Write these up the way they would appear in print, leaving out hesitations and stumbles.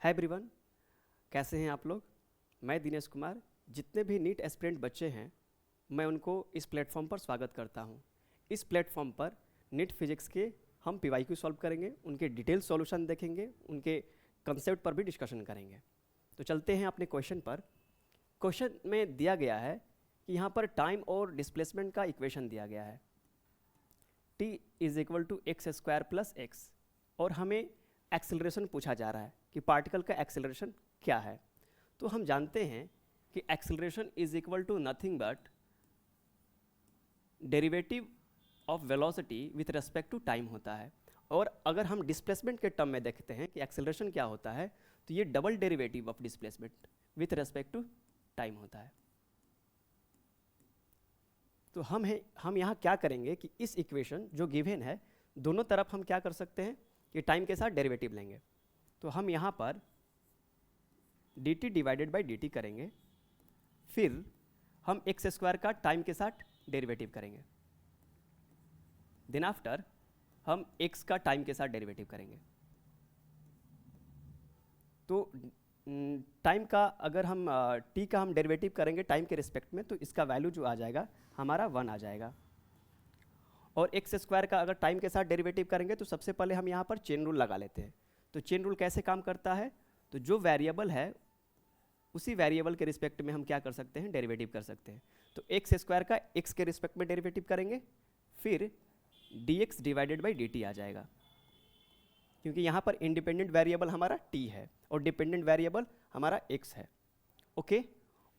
Hi everyone, कैसे हैं आप लोग। मैं दिनेश कुमार। जितने भी नीट एस्पिरेंट बच्चे हैं, मैं उनको इस प्लेटफॉर्म पर स्वागत करता हूं। इस प्लेटफॉर्म पर नीट फिजिक्स के हम पीवाईक्यू सॉल्व करेंगे, उनके डिटेल सॉल्यूशन देखेंगे, उनके कंसेप्ट पर भी डिस्कशन करेंगे। तो चलते हैं अपने क्वेश्चन पर। क्वेश्चन में दिया गया है कि यहाँ पर टाइम और डिस्प्लेसमेंट का इक्वेशन दिया गया है, t is equal to x square plus x, और हमें एक्सेलरेशन पूछा जा रहा है कि पार्टिकल का एक्सेलरेशन क्या है। तो हम जानते हैं कि acceleration is equal to nothing but derivative of velocity with respect to time होता है। और अगर हम डिस्प्लेसमेंट के टर्म में देखते हैं कि एक्सेलरेशन क्या होता है, तो ये double derivative of displacement with respect to time होता है। तो हम यहाँ क्या करेंगे कि इस इक्वेशन जो गिवन है, दोनों तरफ हम क्या कर सकते हैं कि टाइम के साथ डेरिवेटिव लेंगे। तो हम यहाँ पर dt डिवाइडेड बाई dt करेंगे, फिर हम एक्स स्क्वायर का टाइम के साथ डेरिवेटिव करेंगे, देन आफ्टर हम x का टाइम के साथ डेरिवेटिव करेंगे। तो टाइम का अगर हम t का हम डेरिवेटिव करेंगे टाइम के रिस्पेक्ट में, तो इसका वैल्यू जो आ जाएगा हमारा 1 आ जाएगा। और एक्स स्क्वायर का अगर टाइम के साथ डेरिवेटिव करेंगे, तो सबसे पहले हम यहाँ पर चेन रूल लगा लेते हैं। तो चेन रूल कैसे काम करता है, तो जो वेरिएबल है उसी वेरिएबल के रिस्पेक्ट में हम क्या कर सकते हैं, डेरिवेटिव कर सकते हैं। तो एक्स स्क्वायर का एक्स के रिस्पेक्ट में डेरिवेटिव करेंगे, फिर dx डिवाइडेड बाई dt आ जाएगा, क्योंकि यहाँ पर इंडिपेंडेंट वेरिएबल हमारा t है और डिपेंडेंट वेरिएबल हमारा x है। ओके,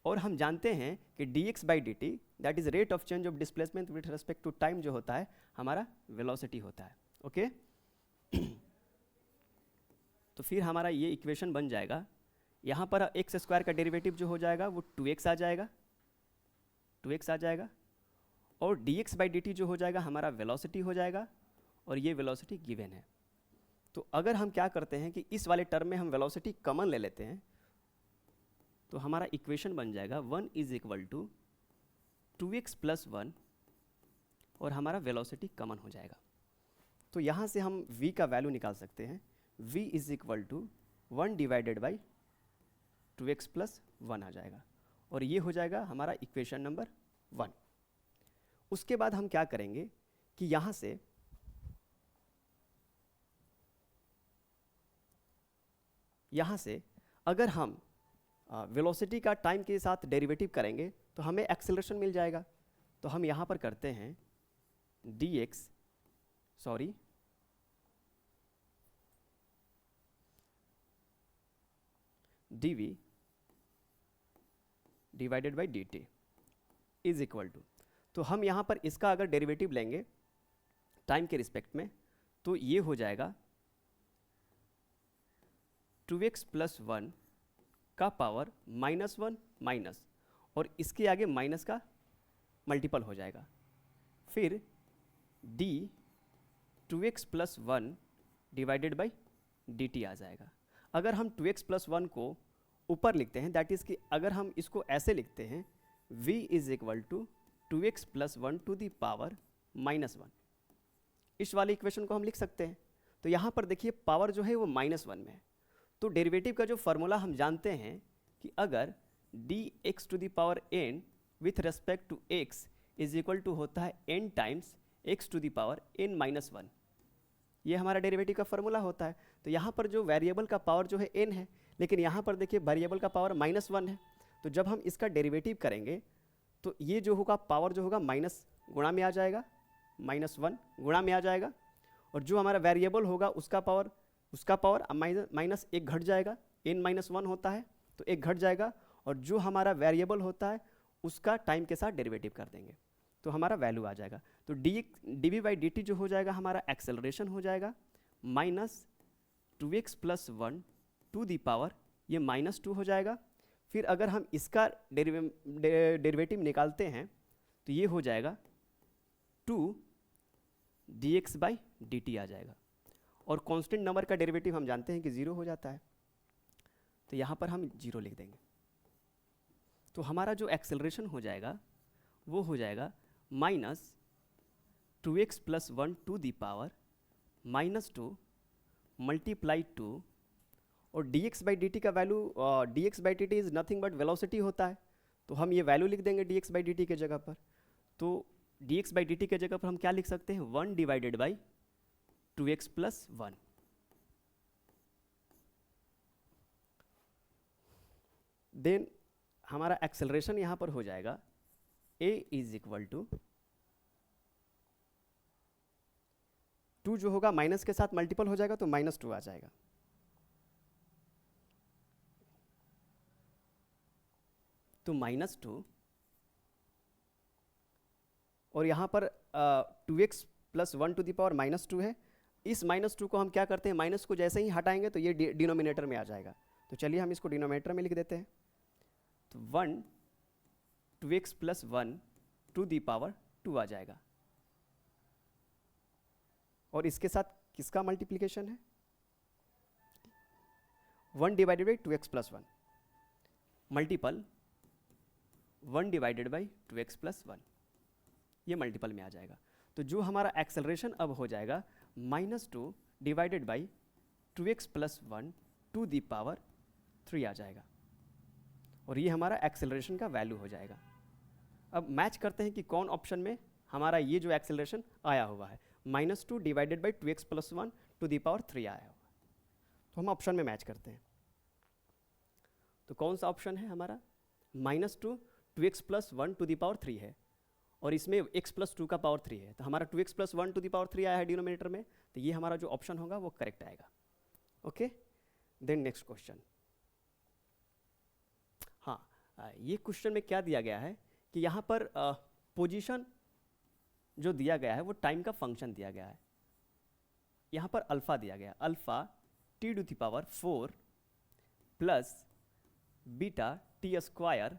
और हम जानते हैं कि dx by dt that is rate of change of displacement with respect to time जो होता है हमारा वेलोसिटी होता है। ओके तो फिर हमारा ये इक्वेशन बन जाएगा। यहाँ पर एक्स स्क्वायर का डेरिवेटिव जो हो जाएगा वो 2x आ जाएगा, 2x आ जाएगा, और dx बाई dt जो हो जाएगा हमारा वेलोसिटी हो जाएगा, और ये वेलोसिटी गिवन है। तो अगर हम क्या करते हैं कि इस वाले टर्म में हम वेलोसिटी कॉमन ले लेते हैं, तो हमारा इक्वेशन बन जाएगा 1 is equal to 2x plus 1, और हमारा वेलोसिटी कॉमन हो जाएगा। तो यहाँ से हम v का वैल्यू निकाल सकते हैं। v is equal to 1 divided by 2x plus 1 आ जाएगा, और ये हो जाएगा हमारा इक्वेशन नंबर 1। उसके बाद हम क्या करेंगे कि यहाँ से अगर हम वेलोसिटी का टाइम के साथ डेरिवेटिव करेंगे तो हमें एक्सेलरेशन मिल जाएगा। तो हम यहाँ पर करते हैं dv divided by dt is equal to, तो हम यहाँ पर इसका अगर डेरिवेटिव लेंगे टाइम के रिस्पेक्ट में, तो ये हो जाएगा 2x प्लस 1 का पावर माइनस 1 माइनस, और इसके आगे माइनस का मल्टीपल हो जाएगा, फिर d 2x plus 1 divided by dt आ जाएगा। अगर हम 2x प्लस 1 को ऊपर लिखते हैं, दैट इज कि अगर हम इसको ऐसे लिखते हैं v is equal to 2x plus 1 to the power minus 1, इस वाले इक्वेशन को हम लिख सकते हैं। तो यहाँ पर देखिए पावर जो है वो -1 में है। तो डेरिवेटिव का जो फॉर्मूला हम जानते हैं कि अगर dx to the power n with respect to x is equal to होता है n times x to the power n minus 1, ये हमारा डेरिवेटिव का फॉर्मूला होता है। तो यहाँ पर जो वेरिएबल का पावर जो है n है, लेकिन यहाँ पर देखिए वेरिएबल का पावर -1 है। तो जब हम इसका डेरिवेटिव करेंगे तो ये जो होगा पावर जो होगा माइनस गुणा में आ जाएगा, -1 गुणा में आ जाएगा, और जो हमारा वेरिएबल होगा उसका पावर माइनस 1 घट जाएगा, n-1 होता है तो 1 घट जाएगा, और जो हमारा वेरिएबल होता है उसका टाइम के साथ डेरिवेटिव कर देंगे तो हमारा वैल्यू आ जाएगा। तो dv बाई dt जो हो जाएगा हमारा एक्सेलरेशन हो जाएगा minus 2x plus 1 to the power ये -2 हो जाएगा। फिर अगर हम इसका डेरिवेटिव निकालते हैं तो ये हो जाएगा 2 dx बाई dt आ जाएगा, और कांस्टेंट नंबर का डेरिवेटिव हम जानते हैं कि 0 हो जाता है, तो यहाँ पर हम 0 लिख देंगे। तो हमारा जो एक्सेलरेशन हो जाएगा वो हो जाएगा -2x plus 1 to the power -2 multiply 2, और dx बाई dt का value dx by dt is nothing but velocity होता है, तो हम ये वैल्यू लिख देंगे dx बाई dt के जगह पर। तो dx बाई dt के जगह पर हम क्या लिख सकते हैं, 1 divided by 2x plus 1। Then हमारा एक्सेलरेशन यहाँ पर हो जाएगा a इज इक्वल टू 2 जो होगा माइनस के साथ मल्टीपल हो जाएगा तो -2 आ जाएगा। तो -2 और यहाँ पर 2x plus 1 to the power -2 है। इस -2 को हम क्या करते हैं, माइनस को जैसे ही हटाएंगे तो ये डिनोमिनेटर में आ जाएगा। तो चलिए हम इसको डिनोमिनेटर में लिख देते हैं। तो 1 2x plus 1 to the power 2 आ जाएगा। और इसके साथ किसका मल्टीप्लिकेशन है, 1 divided by 2x plus 1 multiple 1 divided by 2x plus 1, ये मल्टीपल में आ जाएगा। तो जो हमारा एक्सेलरेशन अब हो जाएगा -2 divided by 2x plus 1 to the power 3 आ जाएगा। और ये हमारा एक्सेलरेशन का वैल्यू हो जाएगा। अब मैच करते हैं कि कौन ऑप्शन में हमारा ये जो एक्सेलरेशन आया हुआ है, -2 divided by 2x plus 1 to the power 3 आया हुआ। तो हम ऑप्शन में मैच करते हैं। तो कौन सा ऑप्शन है हमारा, -2 2x plus 1 to the power 3 है और इसमें x प्लस 2 का पावर 3 है। तो हमारा 2x plus 1 to the power 3 आया है डिनोमिनेटर में, तो ये हमारा जो ऑप्शन होगा वो करेक्ट आएगा। Okay, then next question. हाँ, ये क्वेश्चन में क्या दिया गया है कि यहाँ पर पोजीशन जो दिया गया है वो टाइम का फंक्शन दिया गया है। यहाँ पर अल्फा दिया गया, alpha t to the power 4 plus beta t square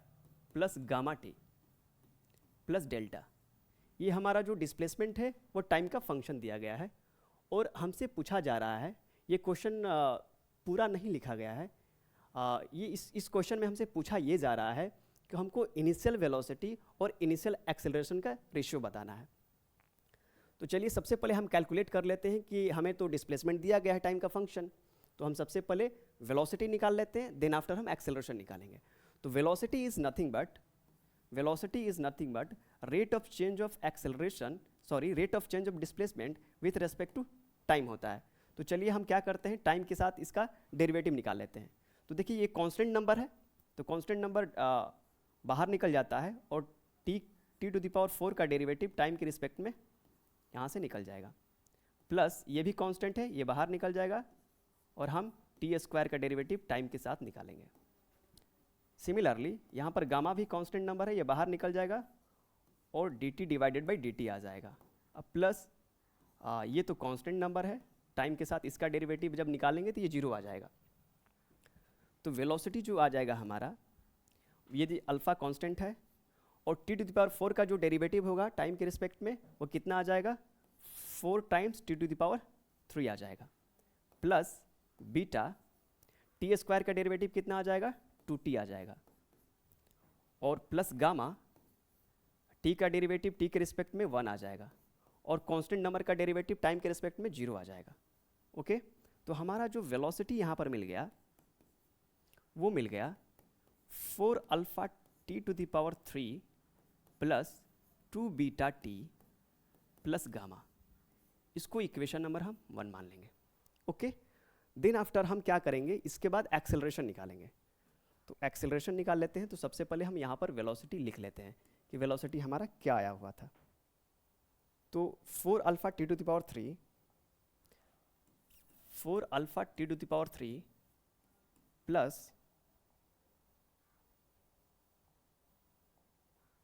plus gamma t plus delta. ये हमारा जो डिस्प्लेसमेंट है वो टाइम का फंक्शन दिया गया है। और हमसे पूछा जा रहा है, ये क्वेश्चन पूरा नहीं लिखा गया है, ये इस क्वेश्चन में हमसे पूछा ये जा रहा है कि हमको इनिशियल वेलोसिटी और इनिशियल एक्सेलरेशन का रेशियो बताना है। तो चलिए सबसे पहले हम कैलकुलेट कर लेते हैं कि हमें तो डिस्प्लेसमेंट दिया गया है टाइम का फंक्शन, तो हम सबसे पहले वेलोसिटी निकाल लेते हैं, देन आफ्टर हम एक्सेलरेशन निकालेंगे। तो velocity is nothing but rate of change of acceleration, rate of change of displacement with respect to time होता है। तो चलिए हम क्या करते हैं, टाइम के साथ इसका डेरिवेटिव निकाल लेते हैं। तो देखिए ये कांस्टेंट नंबर है, तो कांस्टेंट नंबर बाहर निकल जाता है और t टू द पावर 4 का डेरिवेटिव टाइम के रिस्पेक्ट में यहाँ से निकल जाएगा, प्लस ये भी कांस्टेंट है, ये बाहर निकल जाएगा और हम t स्क्वायर का डेरिवेटिव टाइम के साथ निकालेंगे। सिमिलरली यहाँ पर गामा भी कांस्टेंट नंबर है, ये बाहर निकल जाएगा और dt डिवाइडेड बाई dt आ जाएगा। अब प्लस ये तो कांस्टेंट नंबर है, टाइम के साथ इसका डेरिवेटिव जब निकालेंगे तो ये 0 आ जाएगा। तो वेलोसिटी जो आ जाएगा हमारा, यदि अल्फा कांस्टेंट है और t टू द पावर 4 का जो डेरिवेटिव होगा टाइम के रिस्पेक्ट में वो कितना आ जाएगा, 4 times t to the power 3 आ जाएगा, प्लस बीटा t स्क्वायर का डेरिवेटिव कितना आ जाएगा, 2t आ जाएगा, और प्लस गामा t का डेरिवेटिव t के रिस्पेक्ट में 1 आ जाएगा और कांस्टेंट नंबर का डेरिवेटिव टाइम के रिस्पेक्ट में 0 आ जाएगा। ओके, तो हमारा जो वेलोसिटी यहाँ पर मिल गया वो मिल गया 4 alpha t to the power 3 plus 2 beta t plus gamma. इसको इक्वेशन नंबर हम 1 मान लेंगे। ओके, देन आफ्टर हम क्या करेंगे, इसके बाद एक्सेलरेशन निकालेंगे। तो एक्सेलरेशन निकाल लेते हैं। तो सबसे पहले हम यहाँ पर वेलोसिटी लिख लेते हैं कि वेलोसिटी हमारा क्या आया हुआ था। तो 4 alpha t to the power 3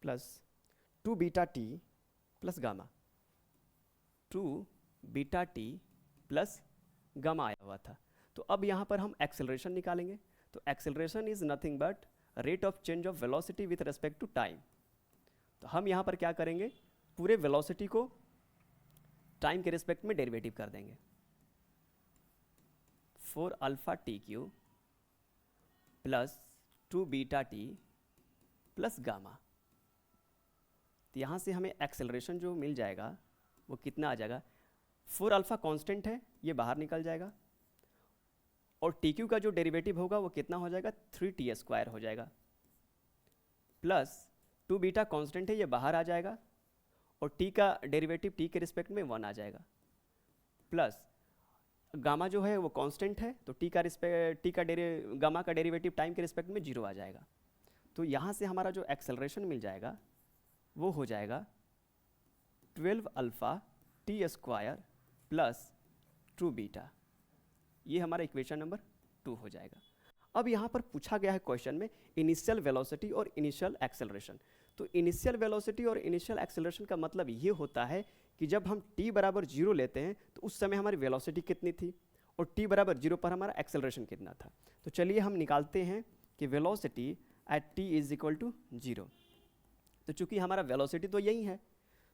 plus 2 beta t plus gamma, 2 beta t plus gamma आया हुआ था। तो अब यहाँ पर हम एक्सेलरेशन निकालेंगे। तो acceleration is nothing but rate of change of velocity with respect to time. तो हम यहाँ पर क्या करेंगे, पूरे वेलोसिटी को टाइम के रिस्पेक्ट में डेरिवेटिव कर देंगे। 4 alpha T Q plus 2 beta T plus gamma. तो यहाँ से हमें एक्सेलरेशन जो मिल जाएगा वो कितना आ जाएगा, 4 अल्फा कांस्टेंट है, ये बाहर निकल जाएगा और टी क्यू का जो डेरिवेटिव होगा वो कितना हो जाएगा, 3t² हो जाएगा, प्लस 2 बीटा कॉन्स्टेंट है ये बाहर आ जाएगा, और टी का डेरिवेटिव टी के रिस्पेक्ट में 1 आ जाएगा, प्लस गामा जो है वो कांस्टेंट है, तो गामा का डेरिवेटिव टाइम के रिस्पेक्ट में 0 आ जाएगा। तो यहाँ से हमारा जो एक्सेलरेशन मिल जाएगा वो हो जाएगा 12 अल्फा t² प्लस 2 बीटा। ये हमारा इक्वेशन नंबर 2 हो जाएगा। अब यहाँ पर पूछा गया है क्वेश्चन में इनिशियल वेलोसिटी और इनिशियल एक्सेलरेशन। तो इनिशियल वेलोसिटी और इनिशियल एक्सेलरेशन का मतलब ये होता है कि जब हम t बराबर 0 लेते हैं तो उस समय हमारी वेलोसिटी कितनी थी और t बराबर 0 पर हमारा एक्सेलरेशन कितना था। तो चलिए हम निकालते हैं कि velocity at t is equal to 0। तो चूंकि हमारा वेलोसिटी तो यही है,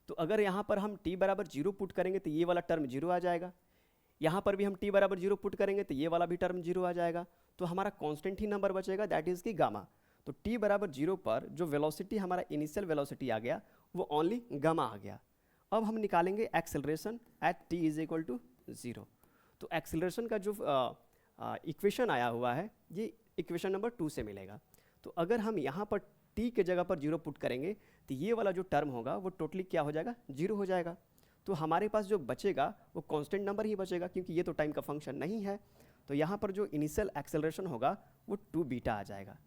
तो अगर यहाँ पर हम t बराबर 0 पुट करेंगे तो ये वाला टर्म 0 आ जाएगा, यहाँ पर भी हम t बराबर 0 पुट करेंगे तो ये वाला भी टर्म 0 आ जाएगा, तो हमारा कांस्टेंट ही नंबर बचेगा, दैट इज की गामा। तो t बराबर 0 पर जो वेलोसिटी हमारा इनिशियल वेलोसिटी आ गया वो ओनली गामा आ गया। अब हम निकालेंगे acceleration at t is equal to 0। तो एक्सेलरेशन का जो इक्वेशन आया हुआ है ये इक्वेशन नंबर 2 से मिलेगा। तो अगर हम यहाँ पर t के जगह पर 0 पुट करेंगे तो ये वाला जो टर्म होगा वो टोटली क्या हो जाएगा, 0 हो जाएगा। तो हमारे पास जो बचेगा वो कांस्टेंट नंबर ही बचेगा, क्योंकि ये तो टाइम का फंक्शन नहीं है। तो यहाँ पर जो इनिशियल एक्सेलरेशन होगा वो 2 बीटा आ जाएगा।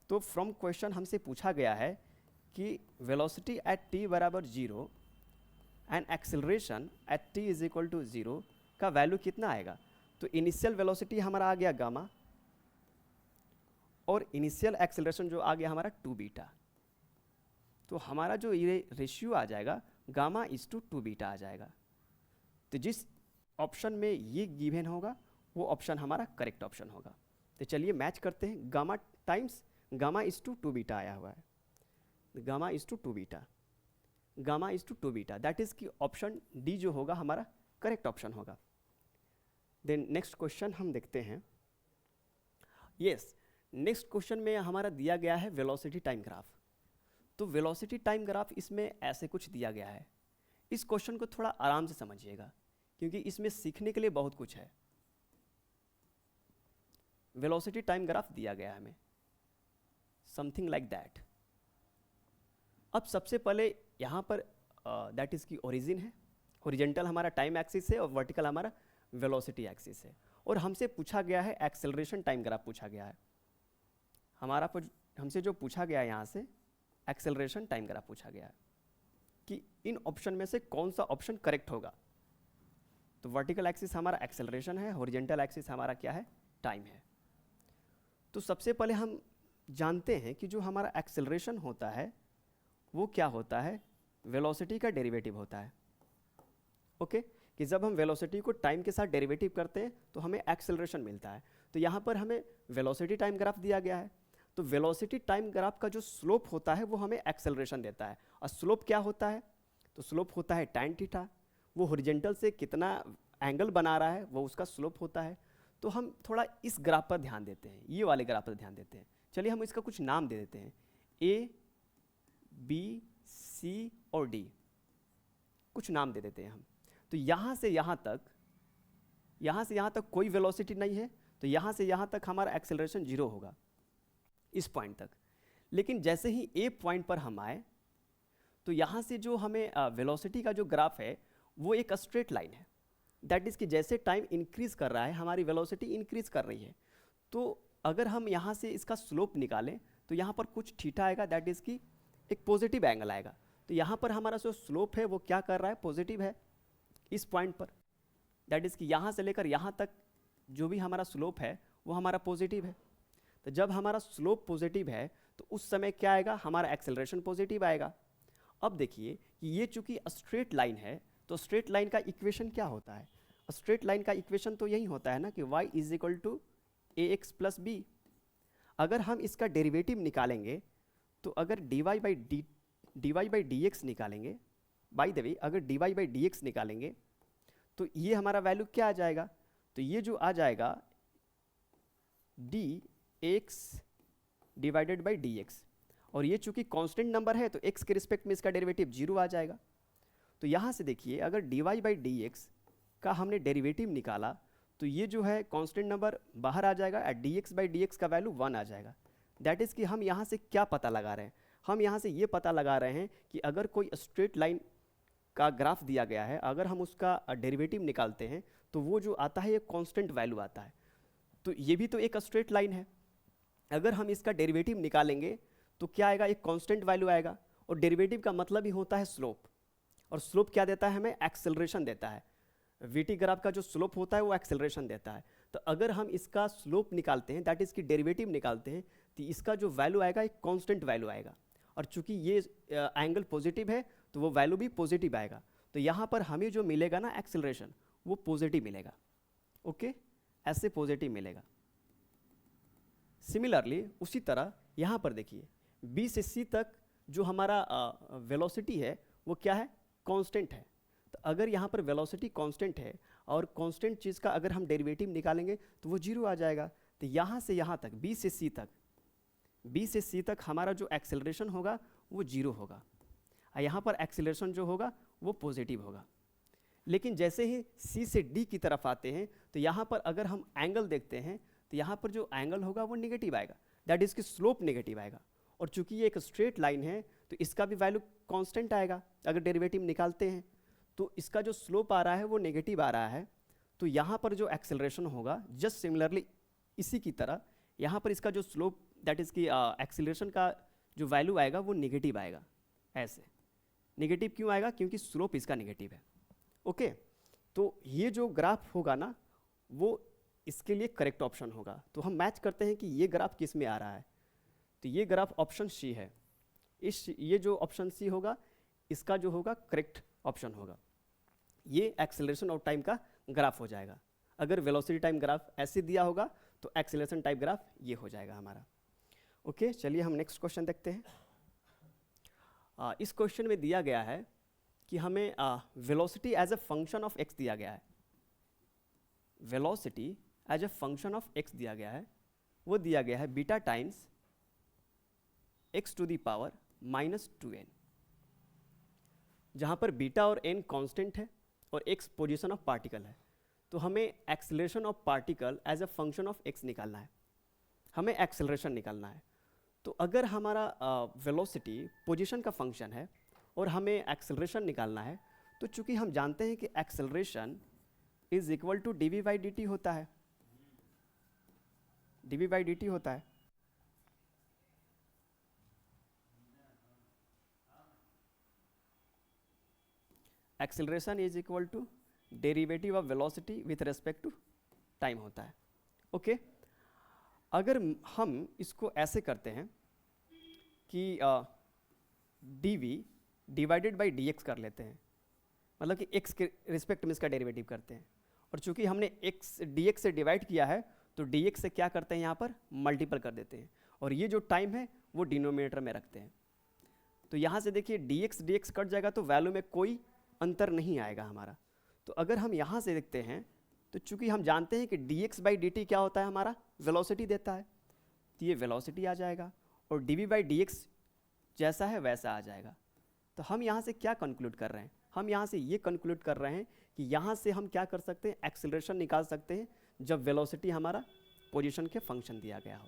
तो फ्रॉम क्वेश्चन हमसे पूछा गया है कि वेलोसिटी एट t बराबर 0 and acceleration at t is equal to 0 का वैल्यू कितना आएगा। तो इनिशियल वेलोसिटी हमारा आ गया गामा और इनिशियल एक्सेलरेशन जो आ गया हमारा 2 बीटा। तो हमारा जो ये रेशियो आ जाएगा गामा इज टू 2 बीटा आ जाएगा। तो जिस ऑप्शन में ये गिवन होगा वो ऑप्शन हमारा करेक्ट ऑप्शन होगा। तो चलिए मैच करते हैं, gamma times gamma is to 2 beta आया हुआ है, gamma is to 2 beta, gamma is to 2 beta, that is कि ऑप्शन डी जो होगा हमारा करेक्ट ऑप्शन होगा। देन नेक्स्ट क्वेश्चन हम देखते हैं। यस, नेक्स्ट क्वेश्चन में हमारा दिया गया है वेलोसिटी टाइम ग्राफ। तो वेलोसिटी टाइम ग्राफ इसमें ऐसे कुछ दिया गया है। इस क्वेश्चन को थोड़ा आराम से समझिएगा क्योंकि इसमें सीखने के लिए बहुत कुछ है। वेलोसिटी टाइम ग्राफ दिया गया है हमें, समथिंग लाइक दैट। अब सबसे पहले यहाँ पर दैट इज की ओरिजिन है, हॉरिजॉन्टल हमारा टाइम एक्सिस है और वर्टिकल हमारा वेलोसिटी एक्सिस है, और हमसे पूछा गया है एक्सेलरेशन टाइम ग्राफ पूछा गया है। हमसे जो पूछा गया है यहाँ से एक्सेलरेशन टाइम ग्राफ पूछा गया है कि इन ऑप्शन में से कौन सा ऑप्शन करेक्ट होगा। तो वर्टिकल एक्सिस हमारा एक्सेलरेशन है, हॉरिजॉन्टल एक्सिस हमारा क्या है, टाइम है। तो सबसे पहले हम जानते हैं कि जो हमारा एक्सेलरेशन होता है वो क्या होता है, वेलोसिटी का डेरिवेटिव होता है। ओके, कि जब हम वेलोसिटी को टाइम के साथ डेरिवेटिव करते हैं तो हमें एक्सेलरेशन मिलता है। तो यहाँ पर हमें वेलोसिटी टाइम ग्राफ दिया गया है, तो वेलोसिटी टाइम ग्राफ का जो स्लोप होता है वो हमें एक्सेलरेशन देता है। और स्लोप क्या होता है, तो स्लोप होता है tan थीटा, वो हॉरिजॉन्टल से कितना एंगल बना रहा है वो उसका स्लोप होता है। तो हम थोड़ा इस ग्राफ पर ध्यान देते हैं, ये वाले ग्राफ पर ध्यान देते हैं। चलिए हम इसका कुछ नाम दे देते हैं, ए बी सी और डी, कुछ नाम दे देते हैं हम। तो यहाँ से यहाँ तक कोई वेलोसिटी नहीं है, तो यहाँ से यहाँ तक हमारा एक्सेलरेशन 0 होगा इस पॉइंट तक। लेकिन जैसे ही ए पॉइंट पर हम आए तो यहाँ से जो हमें वेलोसिटी का जो ग्राफ है वो एक स्ट्रेट लाइन है, दैट इज़ कि जैसे टाइम इंक्रीज कर रहा है हमारी वेलोसिटी इंक्रीज कर रही है। तो अगर हम यहाँ से इसका स्लोप निकालें तो यहाँ पर कुछ थीटा आएगा, दैट इज़ कि एक पॉजिटिव एंगल आएगा। तो यहाँ पर हमारा जो स्लोप है वो क्या कर रहा है, पॉजिटिव है इस पॉइंट पर, दैट इज़ कि यहाँ से लेकर यहाँ तक जो भी हमारा स्लोप है वो हमारा पॉजिटिव है। तो जब हमारा स्लोप पॉजिटिव है तो उस समय क्या आएगा, हमारा एक्सेलरेशन पॉजिटिव आएगा। अब देखिए कि ये चूंकि स्ट्रेट लाइन है तो स्ट्रेट लाइन का इक्वेशन क्या होता है, स्ट्रेट लाइन का इक्वेशन तो यही होता है ना कि y is equal to ax plus b. अगर हम इसका डेरिवेटिव निकालेंगे तो अगर dy बाई dx निकालेंगे, बाय द वे अगर dy बाई dx निकालेंगे तो ये हमारा वैल्यू क्या आ जाएगा, तो ये जो आ जाएगा dx डिवाइडेड बाई dx, और ये चूंकि कांस्टेंट नंबर है तो x के रिस्पेक्ट में इसका डेरिवेटिव 0 आ जाएगा। तो यहाँ से देखिए अगर dy बाई dx का हमने डेरिवेटिव निकाला तो ये जो है कांस्टेंट नंबर बाहर आ जाएगा, dx बाई डी का वैल्यू 1 आ जाएगा। दैट इज़ कि हम यहाँ से क्या पता लगा रहे हैं, हम यहाँ से ये पता लगा रहे हैं कि अगर कोई स्ट्रेट लाइन का ग्राफ दिया गया है, अगर हम उसका डेरिवेटिव निकालते हैं तो वो जो आता है ये कांस्टेंट वैल्यू आता है। तो ये भी तो एक स्ट्रेट लाइन है, अगर हम इसका डेरिवेटिव निकालेंगे तो क्या आएगा, एक कांस्टेंट वैल्यू आएगा। और डेरिवेटिव का मतलब ही होता है स्लोप, और स्लोप क्या देता है हमें, एक्सेलरेशन देता है। वीटी ग्राफ का जो स्लोप होता है वो एक्सेलरेशन देता है। तो अगर हम इसका स्लोप निकालते हैं, दैट इज़ की डेरिवेटिव निकालते हैं, तो इसका जो वैल्यू आएगा एक कांस्टेंट वैल्यू आएगा। और चूंकि ये एंगल पॉजिटिव है तो वो वैल्यू भी पॉजिटिव आएगा। तो यहाँ पर हमें जो मिलेगा ना एक्सेलरेशन, वो पॉजिटिव मिलेगा। ओके, ऐसे पॉजिटिव मिलेगा। सिमिलरली उसी तरह यहाँ पर देखिए बी से सी तक जो हमारा वेलोसिटी है वो क्या है, कांस्टेंट है। तो अगर यहाँ पर वेलोसिटी कांस्टेंट है और कांस्टेंट चीज़ का अगर हम डेरिवेटिव निकालेंगे तो वो जीरो आ जाएगा। तो यहाँ से यहाँ तक बी से सी तक हमारा जो एक्सेलरेशन होगा वो जीरो होगा, और यहाँ पर एक्सेलरेशन जो होगा वो पॉजिटिव होगा। लेकिन जैसे ही सी से डी की तरफ आते हैं तो यहाँ पर अगर हम एंगल देखते हैं तो यहाँ पर जो एंगल होगा वो नेगेटिव आएगा, दैट इज़ की स्लोप नेगेटिव आएगा। और चूंकि ये एक स्ट्रेट लाइन है तो इसका भी वैल्यू कांस्टेंट आएगा। अगर डेरिवेटिव निकालते हैं तो इसका जो स्लोप आ रहा है वो नेगेटिव आ रहा है, तो यहाँ पर जो एक्सेलरेशन होगा जस्ट सिमिलरली इसी की तरह यहाँ पर इसका जो स्लोप दैट इज़ की एक्सेलरेशन का जो वैल्यू आएगा वो नेगेटिव आएगा। ऐसे नेगेटिव क्यों आएगा, क्योंकि स्लोप इसका नेगेटिव है। ओके, तो ये जो ग्राफ होगा ना वो इसके लिए करेक्ट ऑप्शन होगा। तो हम मैच करते हैं कि ये ग्राफ किस में आ रहा है, तो ये ग्राफ ऑप्शन सी है। ये जो ऑप्शन सी होगा इसका जो होगा करेक्ट ऑप्शन होगा। ये एक्सेलरेशन ऑफ टाइम का ग्राफ हो जाएगा। अगर वेलोसिटी टाइम ग्राफ ऐसे दिया होगा तो एक्सेलरेशन टाइम ग्राफ ये हो जाएगा हमारा। ओके, चलिए हम नेक्स्ट क्वेश्चन देखते हैं। इस क्वेश्चन में दिया गया है कि हमें velocity as a function of x दिया गया है। Velocity as a function of x दिया गया है, वो दिया गया है beta times x to the power -2n, जहाँ पर बीटा और n कांस्टेंट है और x पोजीशन ऑफ पार्टिकल है। तो हमें acceleration of particle as a function of x निकालना है, हमें एक्सेलरेशन निकालना है। तो अगर हमारा वेलोसिटी पोजीशन का फंक्शन है और हमें एक्सेलरेशन निकालना है, तो चूंकि हम जानते हैं कि acceleration is equal to d v by d t होता है, d v by d t होता है। Acceleration is equal to derivative of velocity with respect to time होता है। ओके, अगर हम इसको ऐसे करते हैं कि d v divided by d x कर लेते हैं, मतलब कि x के रिस्पेक्ट में इसका डेरिवेटिव करते हैं, और चूंकि हमने x dx से डिवाइड किया है तो dx से क्या करते हैं यहाँ पर मल्टीपल कर देते हैं, और ये जो टाइम है वो डिनोमिनेटर में रखते हैं। तो यहाँ से देखिए dx कट जाएगा तो वैल्यू में कोई अंतर नहीं आएगा हमारा। तो अगर हम यहाँ से देखते हैं तो चूंकि हम जानते हैं कि dx बाई dt क्या होता है, हमारा वेलोसिटी देता है, तो ये वेलोसिटी आ जाएगा, और dv बाई dx जैसा है वैसा आ जाएगा। तो हम यहाँ से क्या कंक्लूड कर रहे हैं, हम यहाँ से ये कंक्लूड कर रहे हैं कि यहाँ से हम क्या कर सकते हैं, एक्सेलरेशन निकाल सकते हैं जब वेलोसिटी हमारा पोजीशन के फंक्शन दिया गया हो।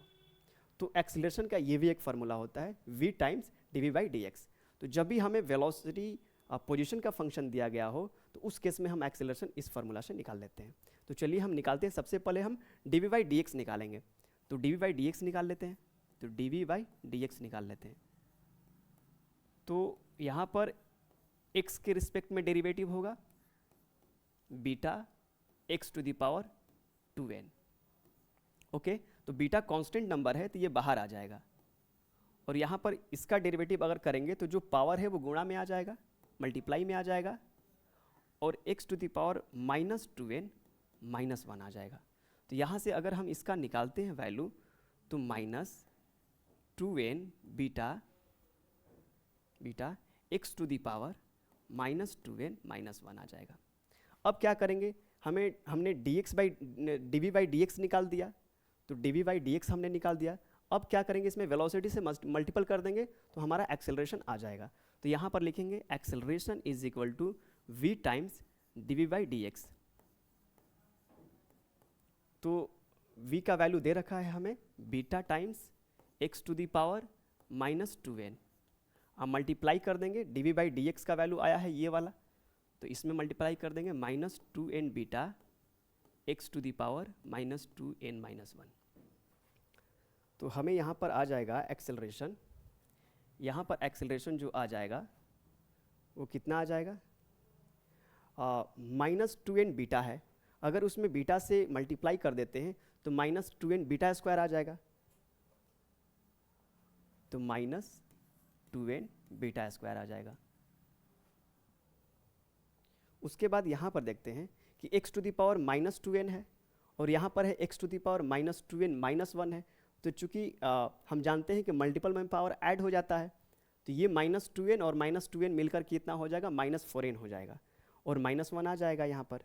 तो एक्सेलरेशन का ये भी एक फार्मूला होता है v times dv by dx। तो जब भी हमें वेलोसिटी पोजीशन का फंक्शन दिया गया हो तो उस केस में हम एक्सेलरेशन इस फार्मूला से निकाल लेते हैं। तो चलिए हम निकालते हैं। सबसे पहले हम dv बाई dx निकालेंगे, तो dv बाई dx निकाल लेते हैं, तो dv बाई dx निकाल लेते हैं। तो यहाँ पर x के रिस्पेक्ट में डेरिवेटिव होगा beta x to the power 2n। Okay, तो बीटा कांस्टेंट नंबर है तो ये बाहर आ जाएगा, और यहाँ पर इसका डेरिवेटिव अगर करेंगे तो जो पावर है वो गुणा में आ जाएगा, मल्टीप्लाई में आ जाएगा, और x to the power -2n -1 आ जाएगा। तो यहाँ से अगर हम इसका निकालते हैं वैल्यू तो -2n beta x to the power -2n -1 आ जाएगा। अब क्या करेंगे, हमने dv बाई dx निकाल दिया, तो dv बाई dx हमने निकाल दिया। अब क्या करेंगे, इसमें वेलोसिटी से मल्टीपल कर देंगे तो हमारा एक्सेलरेशन आ जाएगा। तो यहाँ पर लिखेंगे acceleration is equal to v times dv by dx। तो v का वैल्यू दे रखा है हमें beta times x to the power -2n। अब मल्टीप्लाई कर देंगे, डी बाई डी एक्स का वैल्यू आया है ये वाला, तो इसमें मल्टीप्लाई कर देंगे -2n beta x to the power -2n-1। तो हमें यहाँ पर आ जाएगा एक्सेलरेशन, यहाँ पर एक्सेलरेशन जो आ जाएगा वो कितना आ जाएगा, -2n बीटा है, अगर उसमें बीटा से मल्टीप्लाई कर देते हैं तो -2n बीटा स्क्वायर आ जाएगा, तो -2n बीटा स्क्वायर आ जाएगा। उसके बाद यहाँ पर देखते हैं कि x to the power -2n है और यहाँ पर है x to the power -2n-1 है, तो चूंकि हम जानते हैं कि मल्टीपल में पावर ऐड हो जाता है, तो ये -2n और -2n मिलकर कितना हो जाएगा, -4n हो जाएगा और -1 आ जाएगा यहाँ पर,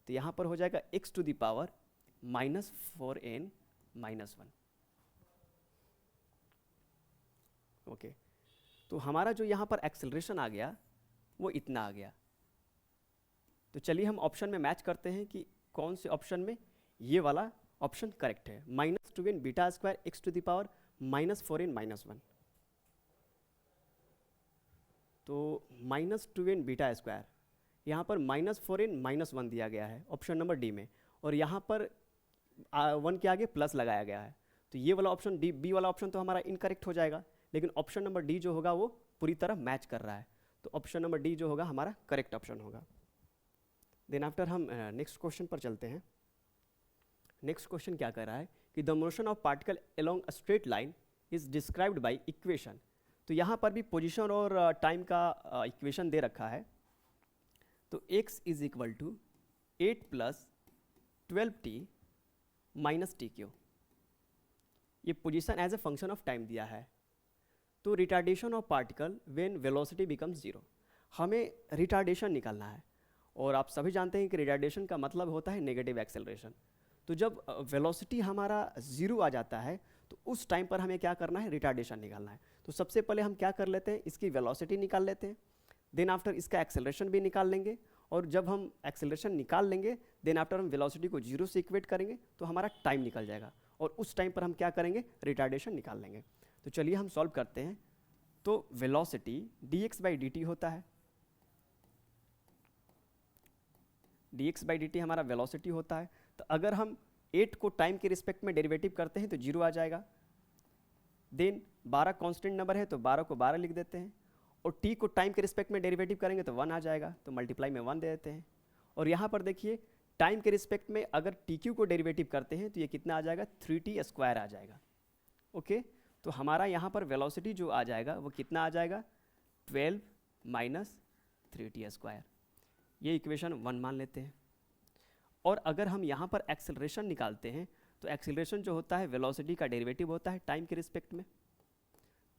तो यहाँ पर हो जाएगा x to the power -4n-1। Okay, तो हमारा जो यहाँ पर एक्सेलरेशन आ गया वो इतना आ गया। तो चलिए हम ऑप्शन में मैच करते हैं कि कौन से ऑप्शन में ये वाला ऑप्शन करेक्ट है, -2n beta square x to the power -4n-1। तो -2n बीटा स्क्वायर यहाँ पर -4n-1 दिया गया है ऑप्शन नंबर डी में, और यहाँ पर 1 के आगे प्लस लगाया गया है, तो ये वाला ऑप्शन डी, बी वाला ऑप्शन तो हमारा इनकरेक्ट हो जाएगा, लेकिन ऑप्शन नंबर डी जो होगा वो पूरी तरह मैच कर रहा है, तो ऑप्शन नंबर डी जो होगा हमारा करेक्ट ऑप्शन होगा। देन आफ्टर हम नेक्स्ट क्वेश्चन पर चलते हैं। नेक्स्ट क्वेश्चन क्या कर रहा है कि the motion of particle along a straight line is described by equation. तो यहाँ पर भी पोजीशन और टाइम का इक्वेशन दे रखा है, तो x is equal to 8 + 12t - tq, ये position as a function of time दिया है। तो retardation of particle when velocity becomes 0, हमें रिटार्डेशन निकालना है, और आप सभी जानते हैं कि रिटार्डेशन का मतलब होता है नेगेटिव एक्सेलरेशन। तो जब वेलोसिटी हमारा 0 आ जाता है तो उस टाइम पर हमें क्या करना है, रिटार्डेशन निकालना है। तो सबसे पहले हम क्या कर लेते हैं, इसकी वेलोसिटी निकाल लेते हैं, देन आफ्टर इसका एक्सेलरेशन भी निकाल लेंगे, और जब हम एक्सेलरेशन निकाल लेंगे देन आफ्टर हम वेलोसिटी को 0 से इक्वेट करेंगे तो हमारा टाइम निकल जाएगा, और उस टाइम पर हम क्या करेंगे, रिटार्डेशन निकाल लेंगे। तो चलिए हम सॉल्व करते हैं। तो वेलोसिटी dx/dt होता है, dx/dt हमारा वेलोसिटी होता है। तो अगर हम 8 को टाइम के रिस्पेक्ट में डेरिवेटिव करते हैं तो 0 आ जाएगा। देन 12 कांस्टेंट नंबर है तो 12 को 12 लिख देते हैं, और t को टाइम के रिस्पेक्ट में डेरिवेटिव करेंगे तो 1 आ जाएगा, तो मल्टीप्लाई में 1 दे देते हैं। और यहाँ पर देखिए टाइम के रिस्पेक्ट में अगर tq को डेरिवेटिव करते हैं तो ये कितना आ जाएगा, 3t² आ जाएगा। ओके, तो हमारा यहाँ पर वेलोसिटी जो आ जाएगा वो कितना आ जाएगा, 12 - 3t²। ये इक्वेशन 1 मान लेते हैं। और अगर हम यहाँ पर एक्सेलरेशन निकालते हैं तो एक्सेलरेशन जो होता है वेलोसिटी का डेरिवेटिव होता है टाइम के रिस्पेक्ट में।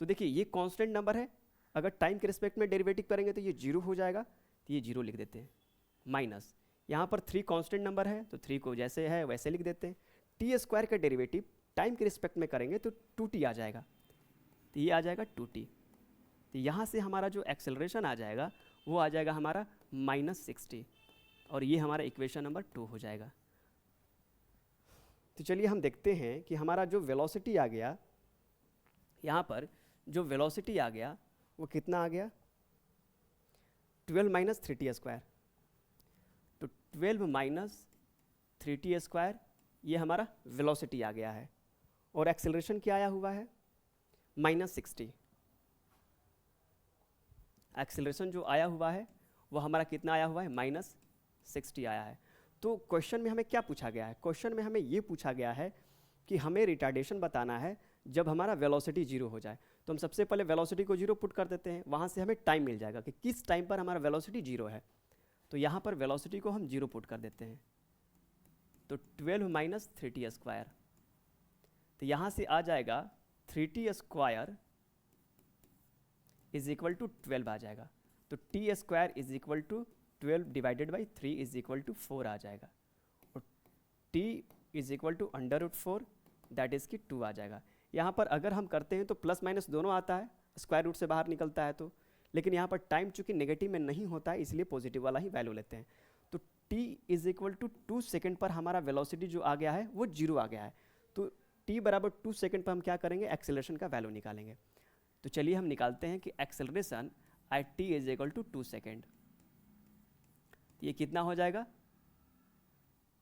तो देखिए ये कांस्टेंट नंबर है, अगर टाइम के रिस्पेक्ट में डेरिवेटिव करेंगे तो ये 0 हो जाएगा, तो ये 0 लिख देते हैं, माइनस यहाँ पर 3 कांस्टेंट नंबर है तो 3 को जैसे है वैसे लिख देते हैं। t² का डेरिवेटिव टाइम के रिस्पेक्ट में करेंगे तो 2t आ जाएगा, तो ये आ जाएगा 2t। तो यहाँ से हमारा जो एक्सेलरेशन आ जाएगा वो आ जाएगा हमारा -60, और ये हमारा इक्वेशन नंबर 2 हो जाएगा। तो चलिए हम देखते हैं कि हमारा जो वेलोसिटी आ गया, यहाँ पर जो वेलोसिटी आ गया वो कितना आ गया, 12 - 3t²। तो 12 - 3t² ये हमारा वेलोसिटी आ गया है, और एक्सेलरेशन क्या आया हुआ है, -60। एक्सेलरेशन जो आया हुआ है वो हमारा कितना आया हुआ है, -60 आया है। तो क्वेश्चन में हमें क्या पूछा गया है, क्वेश्चन में हमें ये पूछा गया है कि हमें रिटार्डेशन बताना है जब हमारा वेलोसिटी 0 हो जाए। तो हम सबसे पहले वेलोसिटी को 0 पुट कर देते हैं, वहाँ से हमें टाइम मिल जाएगा कि किस टाइम पर हमारा वेलोसिटी 0 है। तो यहाँ पर वेलोसिटी को हम 0 पुट कर देते हैं, तो 12 - 3t²। तो यहाँ से आ जाएगा 3t² इज इक्वल टू 12 आ जाएगा, तो t² is equal to 12 divided by 3 is equal to 4 आ जाएगा, और t is equal to √4 that is की 2 आ जाएगा। यहाँ पर अगर हम करते हैं तो प्लस माइनस दोनों आता है, स्क्वायर रूट से बाहर निकलता है तो, लेकिन यहाँ पर टाइम चूंकि नेगेटिव में नहीं होता है इसलिए पॉजिटिव वाला ही वैल्यू लेते हैं। तो t is equal to 2 second पर हमारा वेलोसिटी जो आ गया है वो 0 आ गया है, तो t बराबर 2 सेकेंड पर हम क्या करेंगे, एक्सेलरेशन का वैल्यू निकालेंगे। तो चलिए हम निकालते हैं कि acceleration at t is equal to 2 second, ये कितना हो जाएगा,